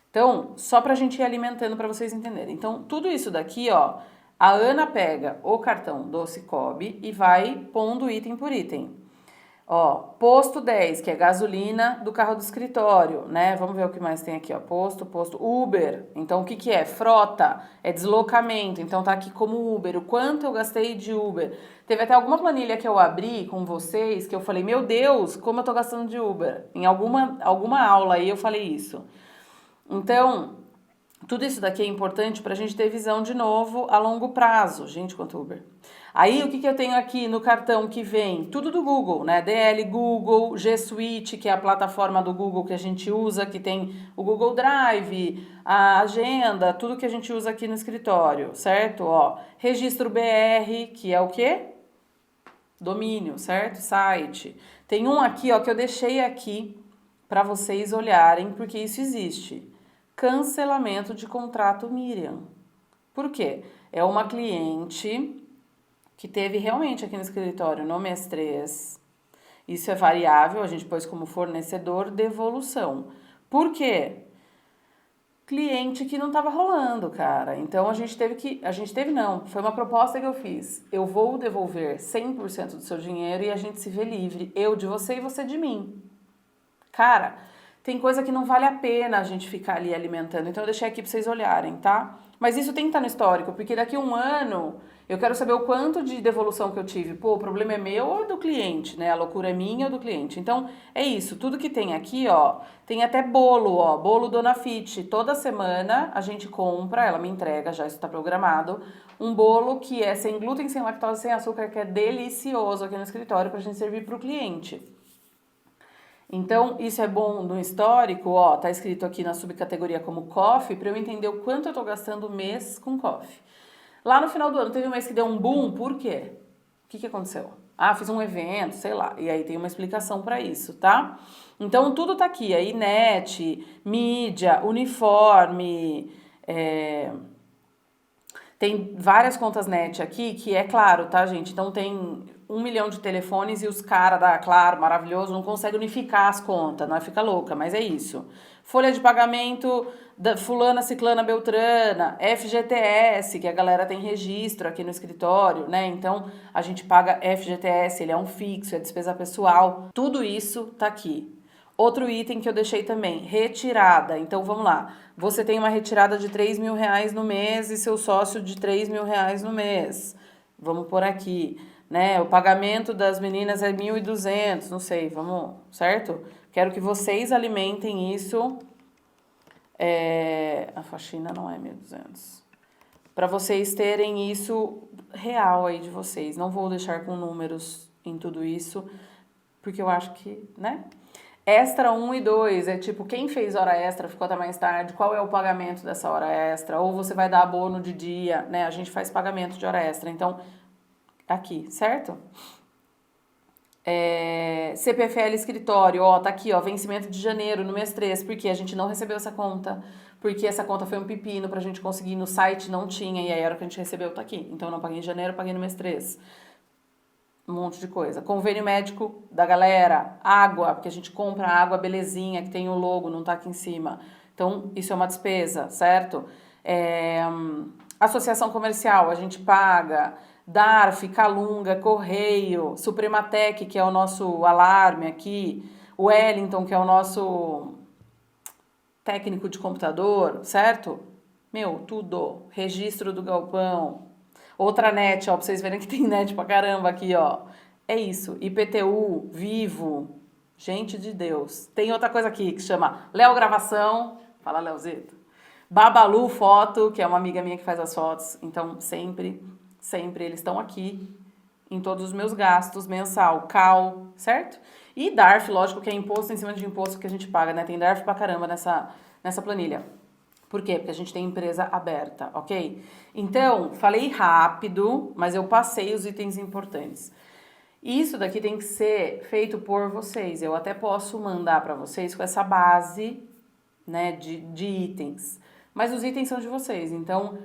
Então, só pra gente ir alimentando pra vocês entenderem. Então, tudo isso daqui, ó, a Ana pega o cartão do Sicoob e vai pondo item por item. Ó, posto 10, que é gasolina do carro do escritório, né? Vamos ver o que mais tem aqui, ó. Posto, Uber. Então, o que que é? Frota, é deslocamento. Então, tá aqui como Uber. O quanto eu gastei de Uber. Teve até alguma planilha que eu abri com vocês, que eu falei, meu Deus, como eu tô gastando de Uber. Em alguma aula aí eu falei isso. Então, tudo isso daqui é importante pra gente ter visão de novo a longo prazo. Gente, quanto Uber. Aí, o que eu tenho aqui no cartão que vem? Tudo do Google, né? DL Google, G Suite, que é a plataforma do Google que a gente usa, que tem o Google Drive, a agenda, tudo que a gente usa aqui no escritório, certo? Ó, registro BR, que é o quê? Domínio, certo? Site. Tem um aqui, ó, que eu deixei aqui para vocês olharem, porque isso existe. Cancelamento de contrato Miriam. Por quê? É uma cliente que teve realmente aqui no escritório no mês 3. Isso é variável, a gente pôs como fornecedor devolução. Por quê? Cliente que não estava rolando, cara. Então a gente teve não, foi uma proposta que eu fiz. Eu vou devolver 100% do seu dinheiro e a gente se vê livre, eu de você e você de mim. Cara, tem coisa que não vale a pena a gente ficar ali alimentando. Então eu deixei aqui para vocês olharem, tá? Mas isso tem que estar no histórico, porque daqui a um ano eu quero saber o quanto de devolução que eu tive. Pô, o problema é meu ou do cliente, né? A loucura é minha ou do cliente. Então é isso, tudo que tem aqui, ó, tem até bolo, ó, bolo Dona Fit. Toda semana a gente compra, ela me entrega, já isso tá programado, um bolo que é sem glúten, sem lactose, sem açúcar, que é delicioso aqui no escritório pra gente servir pro cliente. Então, isso é bom no histórico, ó, tá escrito aqui na subcategoria como coffee, para eu entender o quanto eu tô gastando mês com coffee. Lá no final do ano, teve um mês que deu um boom, por quê? O que aconteceu? Ah, fiz um evento, sei lá, e aí tem uma explicação para isso, tá? Então, tudo tá aqui, aí net, mídia, uniforme, tem várias contas net aqui, que é claro, tá, gente? Então tem 1 milhão de telefones e os caras da Claro, maravilhoso, não conseguem unificar as contas, não fica louca, mas é isso. Folha de pagamento da fulana, ciclana, beltrana, FGTS, que a galera tem registro aqui no escritório, né? Então a gente paga FGTS, ele é um fixo, é despesa pessoal. Tudo isso tá aqui. Outro item que eu deixei também, retirada. Então vamos lá. Você tem uma retirada de 3 mil reais no mês e seu sócio de 3 mil reais no mês. Vamos por aqui, né? O pagamento das meninas é 1.200, não sei, vamos, certo? Quero que vocês alimentem isso. A faxina não é 1.200. Para vocês terem isso real aí de vocês. Não vou deixar com números em tudo isso, porque eu acho que, né? Extra 1 e 2 é tipo, quem fez hora extra ficou até mais tarde, qual é o pagamento dessa hora extra? Ou você vai dar abono de dia, né? A gente faz pagamento de hora extra. Então, aqui, certo? CPFL escritório, ó, tá aqui, ó, vencimento de janeiro, no mês 3, porque a gente não recebeu essa conta, porque essa conta foi um pepino pra gente conseguir, no site não tinha, e aí a hora que a gente recebeu tá aqui. Então, eu não paguei em janeiro, paguei no mês 3. Um monte de coisa. Convênio médico da galera, água, porque a gente compra água belezinha, que tem o logo, não tá aqui em cima. Então, isso é uma despesa, certo? Associação comercial, a gente paga. DARF, Calunga, Correio, Suprematec, que é o nosso alarme aqui. Wellington, que é o nosso técnico de computador, certo? Meu, tudo. Registro do galpão. Outra net, ó, pra vocês verem que tem net pra caramba aqui, ó. É isso. IPTU, Vivo. Gente de Deus. Tem outra coisa aqui que chama Léo Gravação. Fala, Léozito. Babalu Foto, que é uma amiga minha que faz as fotos. Então, sempre eles estão aqui em todos os meus gastos mensal. Cal, certo? E DARF, lógico, que é imposto em cima de imposto que a gente paga, né? Tem DARF pra caramba nessa planilha. Por quê? Porque a gente tem empresa aberta, ok? Então, falei rápido, mas eu passei os itens importantes. Isso daqui tem que ser feito por vocês. Eu até posso mandar para vocês com essa base, né, de itens. Mas os itens são de vocês. Então,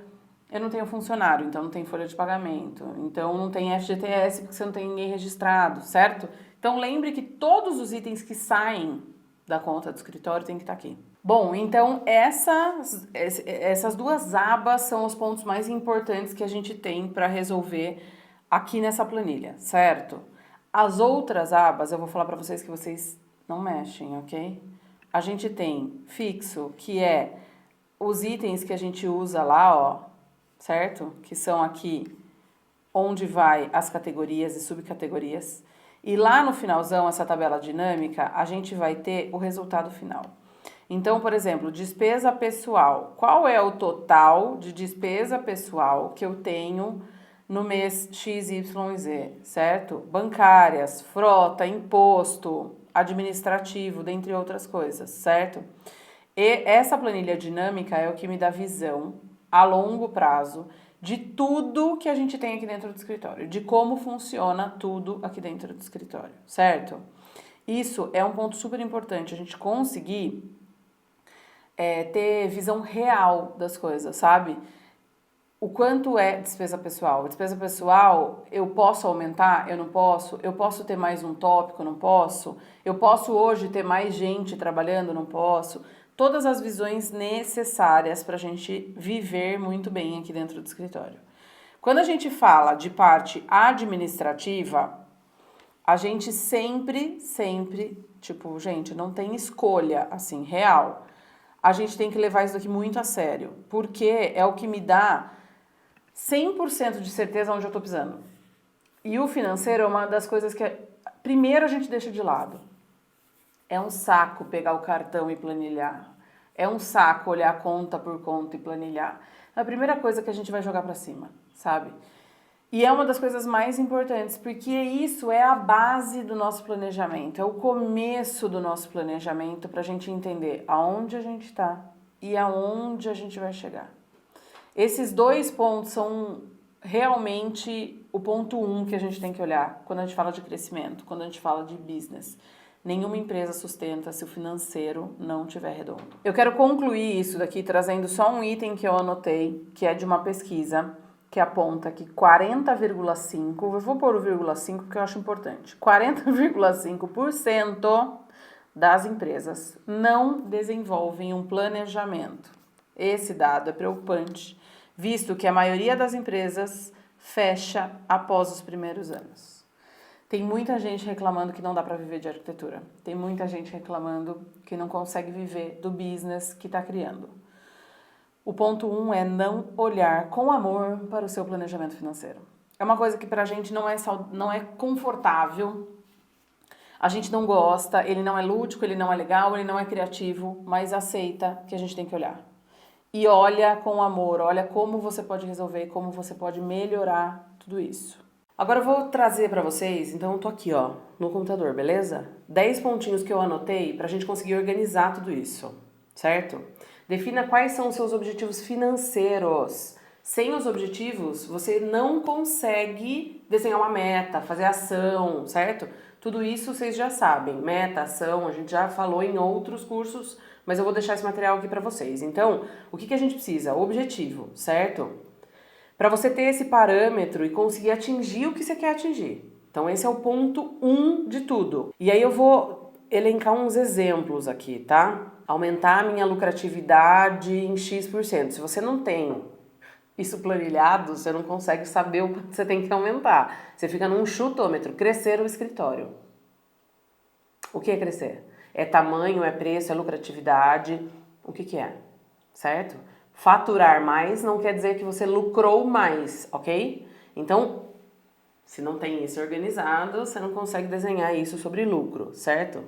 eu não tenho funcionário, então não tem folha de pagamento. Então, não tem FGTS porque você não tem ninguém registrado, certo? Então, lembre que todos os itens que saem da conta do escritório tem que estar aqui. Bom, então essas duas abas são os pontos mais importantes que a gente tem para resolver aqui nessa planilha, certo? As outras abas eu vou falar para vocês que vocês não mexem, ok? A gente tem fixo, que é os itens que a gente usa lá, ó, certo? Que são aqui onde vai as categorias e subcategorias. E lá no finalzão, essa tabela dinâmica, a gente vai ter o resultado final. Então, por exemplo, despesa pessoal. Qual é o total de despesa pessoal que eu tenho no mês XYZ, certo? Bancárias, frota, imposto, administrativo, dentre outras coisas, certo? E essa planilha dinâmica é o que me dá visão a longo prazo de tudo que a gente tem aqui dentro do escritório, de como funciona tudo aqui dentro do escritório, certo? Isso é um ponto super importante, a gente conseguir ter visão real das coisas, sabe? o quanto é despesa pessoal. Despesa pessoal, eu posso aumentar? Eu não posso? Eu posso ter mais um tópico? Não posso? Eu posso hoje ter mais gente trabalhando? Não posso? Todas as visões necessárias para a gente viver muito bem aqui dentro do escritório. Quando a gente fala de parte administrativa, a gente sempre, tipo, gente, não tem escolha, assim, real. A gente tem que levar isso daqui muito a sério, porque é o que me dá 100% de certeza onde eu tô pisando. E o financeiro é uma das coisas que, primeiro, a gente deixa de lado. É um saco pegar o cartão e planilhar. É um saco olhar conta por conta e planilhar. É a primeira coisa que a gente vai jogar pra cima, sabe? E é uma das coisas mais importantes, porque isso é a base do nosso planejamento, é o começo do nosso planejamento para a gente entender aonde a gente está e aonde a gente vai chegar. Esses dois pontos são realmente o ponto 1 que a gente tem que olhar quando a gente fala de crescimento, quando a gente fala de business. Nenhuma empresa sustenta se o financeiro não estiver redondo. Eu quero concluir isso daqui trazendo só um item que eu anotei, que é de uma pesquisa que aponta que 40,5%, eu vou pôr o 0,5 porque eu acho importante, 40,5% das empresas não desenvolvem um planejamento. Esse dado é preocupante, visto que a maioria das empresas fecha após os primeiros anos. Tem muita gente reclamando que não dá para viver de arquitetura. Tem muita gente reclamando que não consegue viver do business que está criando. O ponto 1 é não olhar com amor para o seu planejamento financeiro. É uma coisa que pra gente não é confortável, a gente não gosta, ele não é lúdico, ele não é legal, ele não é criativo, mas aceita que a gente tem que olhar. E olha com amor, olha como você pode resolver, como você pode melhorar tudo isso. Agora eu vou trazer pra vocês, então eu tô aqui ó, no computador, beleza? 10 pontinhos que eu anotei pra gente conseguir organizar tudo isso, certo? Defina quais são os seus objetivos financeiros. Sem os objetivos, você não consegue desenhar uma meta, fazer ação, certo? Tudo isso vocês já sabem. Meta, ação, a gente já falou em outros cursos, mas eu vou deixar esse material aqui para vocês. Então, o que a gente precisa? Objetivo, certo? Para você ter esse parâmetro e conseguir atingir o que você quer atingir. Então, esse é o ponto 1 de tudo. E aí eu vou elencar uns exemplos aqui, tá? Aumentar a minha lucratividade em X%. Se você não tem isso planilhado, você não consegue saber o que você tem que aumentar. Você fica num chutômetro, crescer o escritório. O que é crescer? É tamanho, é preço, é lucratividade, o que é, certo? Faturar mais não quer dizer que você lucrou mais, ok? Então, se não tem isso organizado, você não consegue desenhar isso sobre lucro, certo?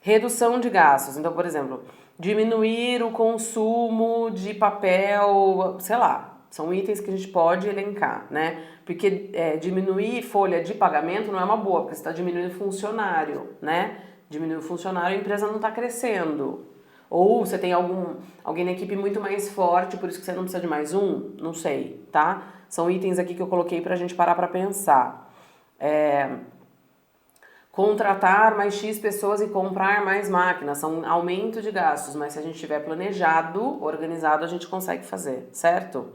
Redução de gastos. Então, por exemplo, diminuir o consumo de papel, sei lá, são itens que a gente pode elencar, né? Porque diminuir folha de pagamento não é uma boa, porque você está diminuindo funcionário, né? Diminuir o funcionário, a empresa não está crescendo. Ou você tem alguém na equipe muito mais forte, por isso que você não precisa de mais um? Não sei, tá? São itens aqui que eu coloquei pra gente parar pra pensar. Contratar mais X pessoas e comprar mais máquinas, são aumento de gastos, mas se a gente tiver planejado, organizado, a gente consegue fazer, certo?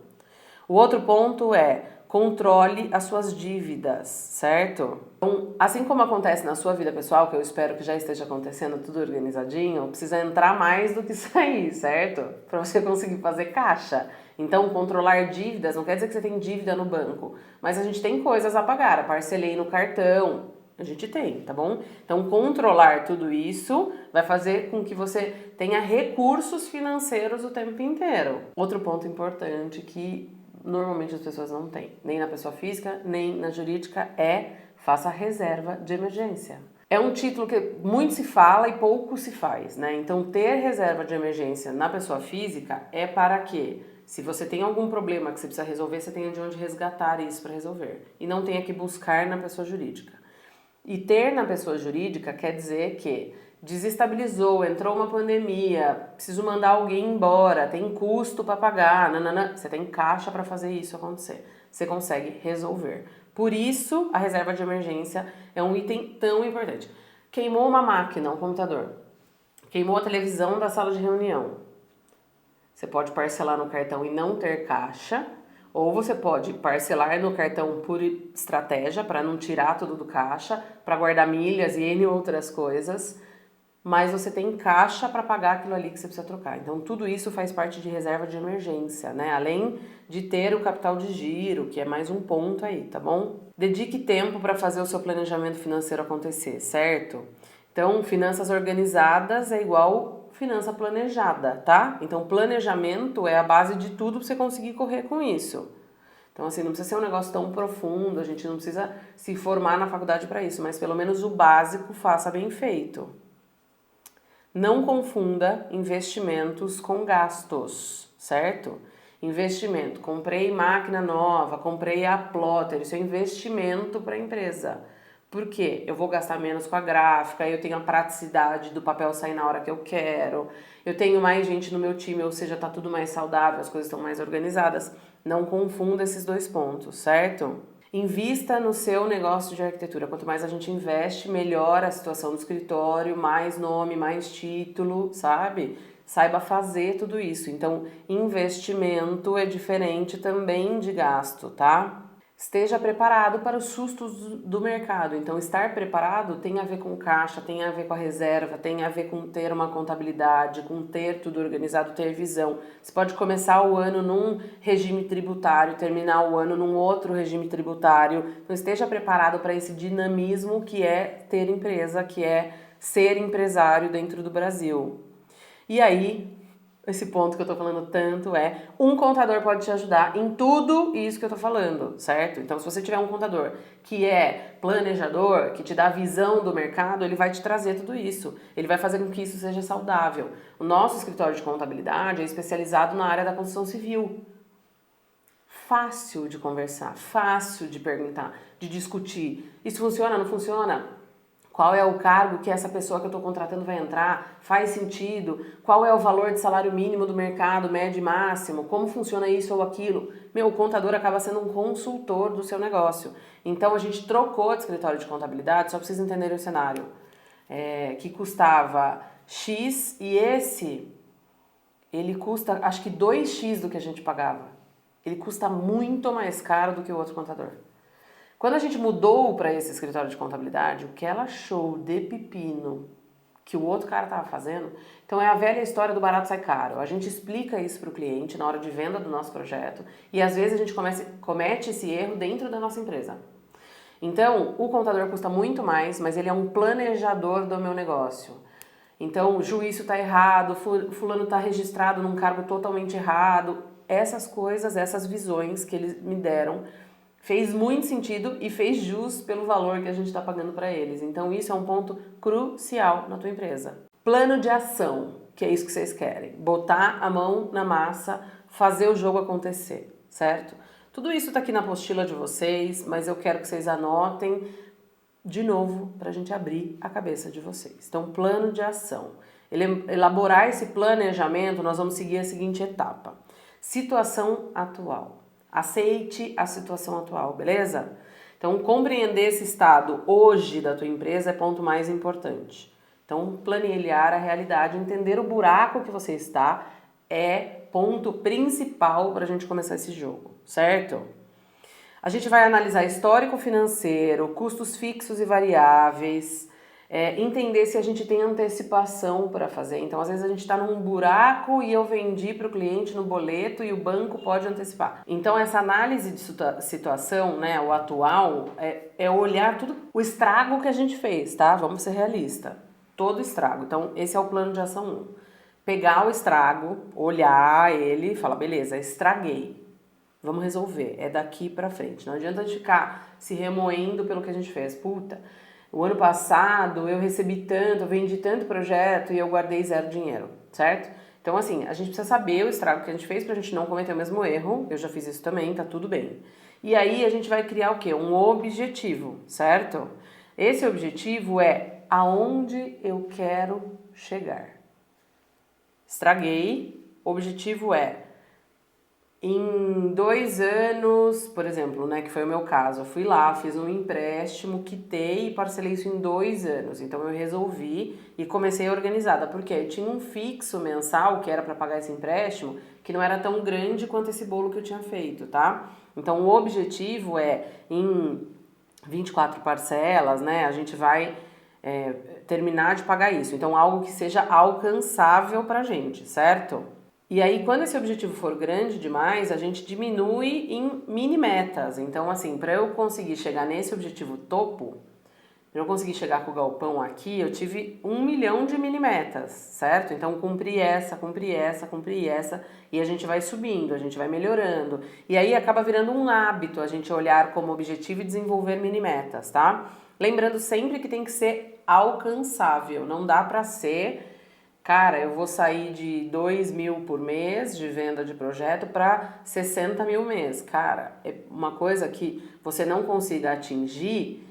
O outro ponto é controle as suas dívidas, certo? Então, assim como acontece na sua vida pessoal, que eu espero que já esteja acontecendo tudo organizadinho, precisa entrar mais do que sair, certo? Para você conseguir fazer caixa. Então, controlar dívidas não quer dizer que você tem dívida no banco, mas a gente tem coisas a pagar, parcelei no cartão, a gente tem, tá bom? Então, controlar tudo isso vai fazer com que você tenha recursos financeiros o tempo inteiro. Outro ponto importante que normalmente as pessoas não têm, nem na pessoa física, nem na jurídica, faça reserva de emergência. É um título que muito se fala e pouco se faz, né? Então, ter reserva de emergência na pessoa física é para quê? Se você tem algum problema que você precisa resolver, você tenha de onde resgatar isso para resolver. E não tenha que buscar na pessoa jurídica. E ter na pessoa jurídica quer dizer que desestabilizou, entrou uma pandemia, preciso mandar alguém embora, tem custo para pagar, nanana, você tem caixa para fazer isso acontecer. Você consegue resolver. Por isso, a reserva de emergência é um item tão importante. Queimou uma máquina, um computador. Queimou a televisão da sala de reunião. Você pode parcelar no cartão e não ter caixa, Ou você pode parcelar no cartão por estratégia, para não tirar tudo do caixa, para guardar milhas e N outras coisas, mas você tem caixa para pagar aquilo ali que você precisa trocar. Então, tudo isso faz parte de reserva de emergência, né? Além de ter o capital de giro, que é mais um ponto aí, tá bom? Dedique tempo para fazer o seu planejamento financeiro acontecer, certo? Então, finanças organizadas é igual finança planejada, tá? Então, planejamento é a base de tudo para você conseguir correr com isso. Então, assim, não precisa ser um negócio tão profundo, a gente não precisa se formar na faculdade para isso, mas pelo menos o básico faça bem feito. Não confunda investimentos com gastos, certo? Investimento, comprei máquina nova, comprei a plotter, isso é investimento para a empresa. Por quê? Eu vou gastar menos com a gráfica, eu tenho a praticidade do papel sair na hora que eu quero, eu tenho mais gente no meu time, ou seja, tá tudo mais saudável, as coisas estão mais organizadas. Não confunda esses dois pontos, certo? Invista no seu negócio de arquitetura. Quanto mais a gente investe, melhor a situação do escritório, mais nome, mais título, sabe? Saiba fazer tudo isso. Então, investimento é diferente também de gasto, tá? Esteja preparado para os sustos do mercado. Então, estar preparado tem a ver com caixa, tem a ver com a reserva, tem a ver com ter uma contabilidade, com ter tudo organizado, ter visão. Você pode começar o ano num regime tributário, terminar o ano num outro regime tributário. Então, esteja preparado para esse dinamismo que é ter empresa, que é ser empresário dentro do Brasil. E aí, esse ponto que eu tô falando tanto é, um contador pode te ajudar em tudo isso que eu tô falando, certo? Então, se você tiver um contador que é planejador, que te dá a visão do mercado, ele vai te trazer tudo isso. Ele vai fazer com que isso seja saudável. O nosso escritório de contabilidade é especializado na área da construção civil. Fácil de conversar, fácil de perguntar, de discutir. Isso funciona, não funciona? Qual é o cargo que essa pessoa que eu estou contratando vai entrar? Faz sentido? Qual é o valor de salário mínimo do mercado, médio e máximo? Como funciona isso ou aquilo? Meu, o contador acaba sendo um consultor do seu negócio. Então, a gente trocou de escritório de contabilidade, só para vocês entenderem o cenário, que custava X e esse, ele custa acho que 2x do que a gente pagava. Ele custa muito mais caro do que o outro contador. Quando a gente mudou para esse escritório de contabilidade, o que ela achou de pepino que o outro cara estava fazendo, então é a velha história do barato sai caro. A gente explica isso para o cliente na hora de venda do nosso projeto e às vezes a gente comete esse erro dentro da nossa empresa. Então, o contador custa muito mais, mas ele é um planejador do meu negócio. Então, o juízo está errado, fulano está registrado num cargo totalmente errado. Essas coisas, essas visões que eles me deram, fez muito sentido e fez jus pelo valor que a gente está pagando para eles. Então, isso é um ponto crucial na tua empresa. Plano de ação, que é isso que vocês querem. Botar a mão na massa, fazer o jogo acontecer, certo? Tudo isso está aqui na apostila de vocês, mas eu quero que vocês anotem de novo para a gente abrir a cabeça de vocês. Então, plano de ação. Elaborar esse planejamento, nós vamos seguir a seguinte etapa. Situação atual. Aceite a situação atual, beleza? Então, compreender esse estado hoje da tua empresa é ponto mais importante. Então, planilhar a realidade, entender o buraco que você está é ponto principal para a gente começar esse jogo, certo? A gente vai analisar histórico financeiro, custos fixos e variáveis, entender se a gente tem antecipação para fazer. Então, às vezes a gente está num buraco e eu vendi para o cliente no boleto e o banco pode antecipar. Então, essa análise de situação, né, o atual, é olhar tudo, o estrago que a gente fez, tá? Vamos ser realistas. Todo estrago. Então, esse é o plano de ação 1. Pegar o estrago, olhar ele e falar, beleza, estraguei. Vamos resolver, é daqui pra frente. Não adianta a gente ficar se remoendo pelo que a gente fez. Puta, o ano passado eu recebi tanto, eu vendi tanto projeto e eu guardei 0 dinheiro, certo? Então, assim, a gente precisa saber o estrago que a gente fez pra gente não cometer o mesmo erro. Eu já fiz isso também, tá tudo bem. E aí a gente vai criar o quê? Um objetivo, certo? Esse objetivo é aonde eu quero chegar. Estraguei, objetivo é em 2 anos, por exemplo, né, que foi o meu caso, eu fui lá, fiz um empréstimo, quitei e parcelei isso em 2 anos. Então eu resolvi e comecei organizada, porque eu tinha um fixo mensal que era para pagar esse empréstimo, que não era tão grande quanto esse bolo que eu tinha feito, tá? Então o objetivo é em 24 parcelas, né, a gente vai terminar de pagar isso. Então algo que seja alcançável pra gente, certo? E aí, quando esse objetivo for grande demais, a gente diminui em mini metas. Então, assim, para eu conseguir chegar nesse objetivo topo, para eu conseguir chegar com o galpão aqui, eu tive 1 milhão de mini metas, certo? Então, cumpri essa, e a gente vai subindo, a gente vai melhorando. E aí acaba virando um hábito a gente olhar como objetivo e desenvolver mini metas, tá? Lembrando sempre que tem que ser alcançável, não dá para ser. Cara, eu vou sair de 2 mil por mês de venda de projeto para 60 mil mês. Cara, é uma coisa que você não consiga atingir,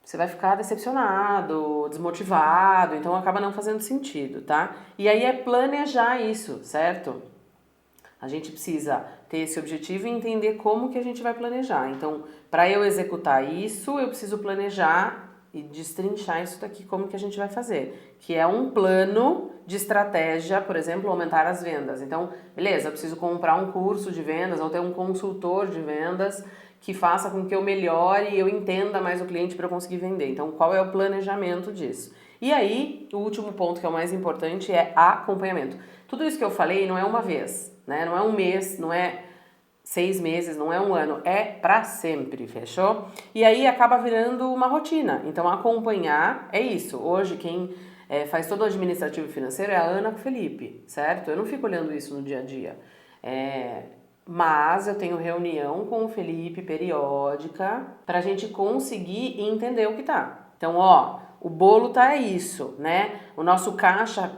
você vai ficar decepcionado, desmotivado, então acaba não fazendo sentido, tá? E aí é planejar isso, certo? A gente precisa ter esse objetivo e entender como que a gente vai planejar. Então, para eu executar isso, eu preciso planejar e destrinchar isso daqui, como que a gente vai fazer. Que é um plano de estratégia, por exemplo, aumentar as vendas. Então, beleza, eu preciso comprar um curso de vendas ou ter um consultor de vendas que faça com que eu melhore e eu entenda mais o cliente para eu conseguir vender. Então, qual é o planejamento disso? E aí, o último ponto que é o mais importante é acompanhamento. Tudo isso que eu falei não é uma vez, né? Não é um mês, não é 6 meses, não é um ano, é pra sempre, fechou? E aí acaba virando uma rotina. Então acompanhar é isso. Hoje quem faz todo o administrativo e financeiro é a Ana com o Felipe, certo? Eu não fico olhando isso no dia a dia. Mas eu tenho reunião com o Felipe periódica pra gente conseguir entender o que tá. Então, ó, o bolo tá isso, né? O nosso caixa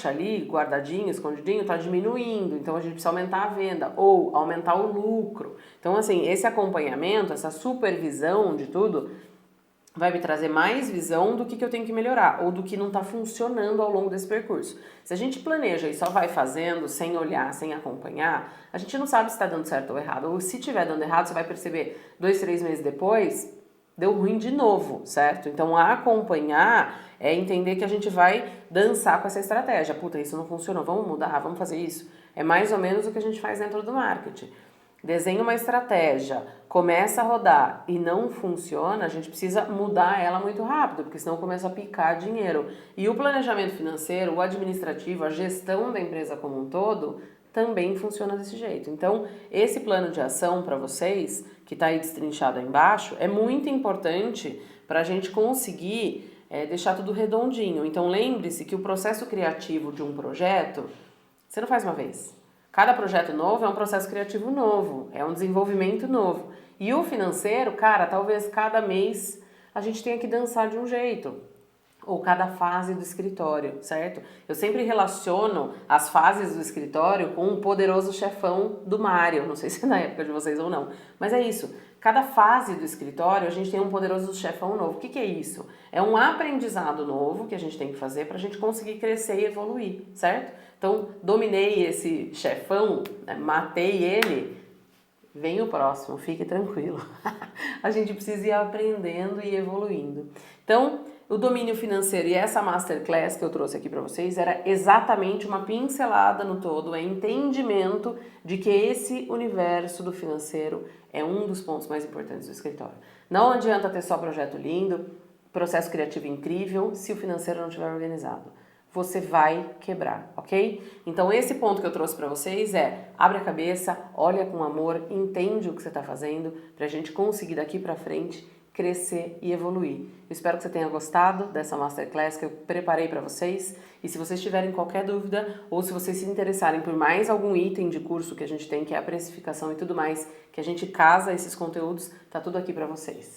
ali, guardadinho, escondidinho, tá diminuindo, então a gente precisa aumentar a venda ou aumentar o lucro. Então, assim, esse acompanhamento, essa supervisão de tudo, vai me trazer mais visão do que eu tenho que melhorar ou do que não está funcionando ao longo desse percurso. Se a gente planeja e só vai fazendo sem olhar, sem acompanhar, a gente não sabe se está dando certo ou errado. Ou se estiver dando errado, você vai perceber 2, 3 meses depois, deu ruim de novo, certo? Então, acompanhar é entender que a gente vai dançar com essa estratégia. Puta, isso não funcionou, vamos mudar, vamos fazer isso. É mais ou menos o que a gente faz dentro do marketing. Desenha uma estratégia, começa a rodar e não funciona, a gente precisa mudar ela muito rápido, porque senão começa a picar dinheiro. E o planejamento financeiro, o administrativo, a gestão da empresa como um todo, também funciona desse jeito. Então, esse plano de ação para vocês, que está aí destrinchado aí embaixo, é muito importante para a gente conseguir deixar tudo redondinho. Então, lembre-se que o processo criativo de um projeto, você não faz uma vez. Cada projeto novo é um processo criativo novo, é um desenvolvimento novo. E o financeiro, cara, talvez cada mês a gente tenha que dançar de um jeito. Ou cada fase do escritório, certo? Eu sempre relaciono as fases do escritório com um poderoso chefão do Mario. Não sei se é na época de vocês ou não, mas é isso. Cada fase do escritório a gente tem um poderoso chefão novo. O que é isso? É um aprendizado novo que a gente tem que fazer para a gente conseguir crescer e evoluir, certo? Então, dominei esse chefão, né, matei ele, vem o próximo, fique tranquilo. A gente precisa ir aprendendo e evoluindo. Então, o domínio financeiro e essa masterclass que eu trouxe aqui para vocês era exatamente uma pincelada no todo, é entendimento de que esse universo do financeiro é um dos pontos mais importantes do escritório. Não adianta ter só projeto lindo, processo criativo incrível, se o financeiro não estiver organizado. Você vai quebrar, ok? Então esse ponto que eu trouxe para vocês é: abre a cabeça, olha com amor, entende o que você está fazendo para a gente conseguir daqui para frente crescer e evoluir. Eu espero que você tenha gostado dessa masterclass que eu preparei para vocês, e se vocês tiverem qualquer dúvida ou se vocês se interessarem por mais algum item de curso que a gente tem, que é a precificação e tudo mais, que a gente casa esses conteúdos, tá tudo aqui para vocês.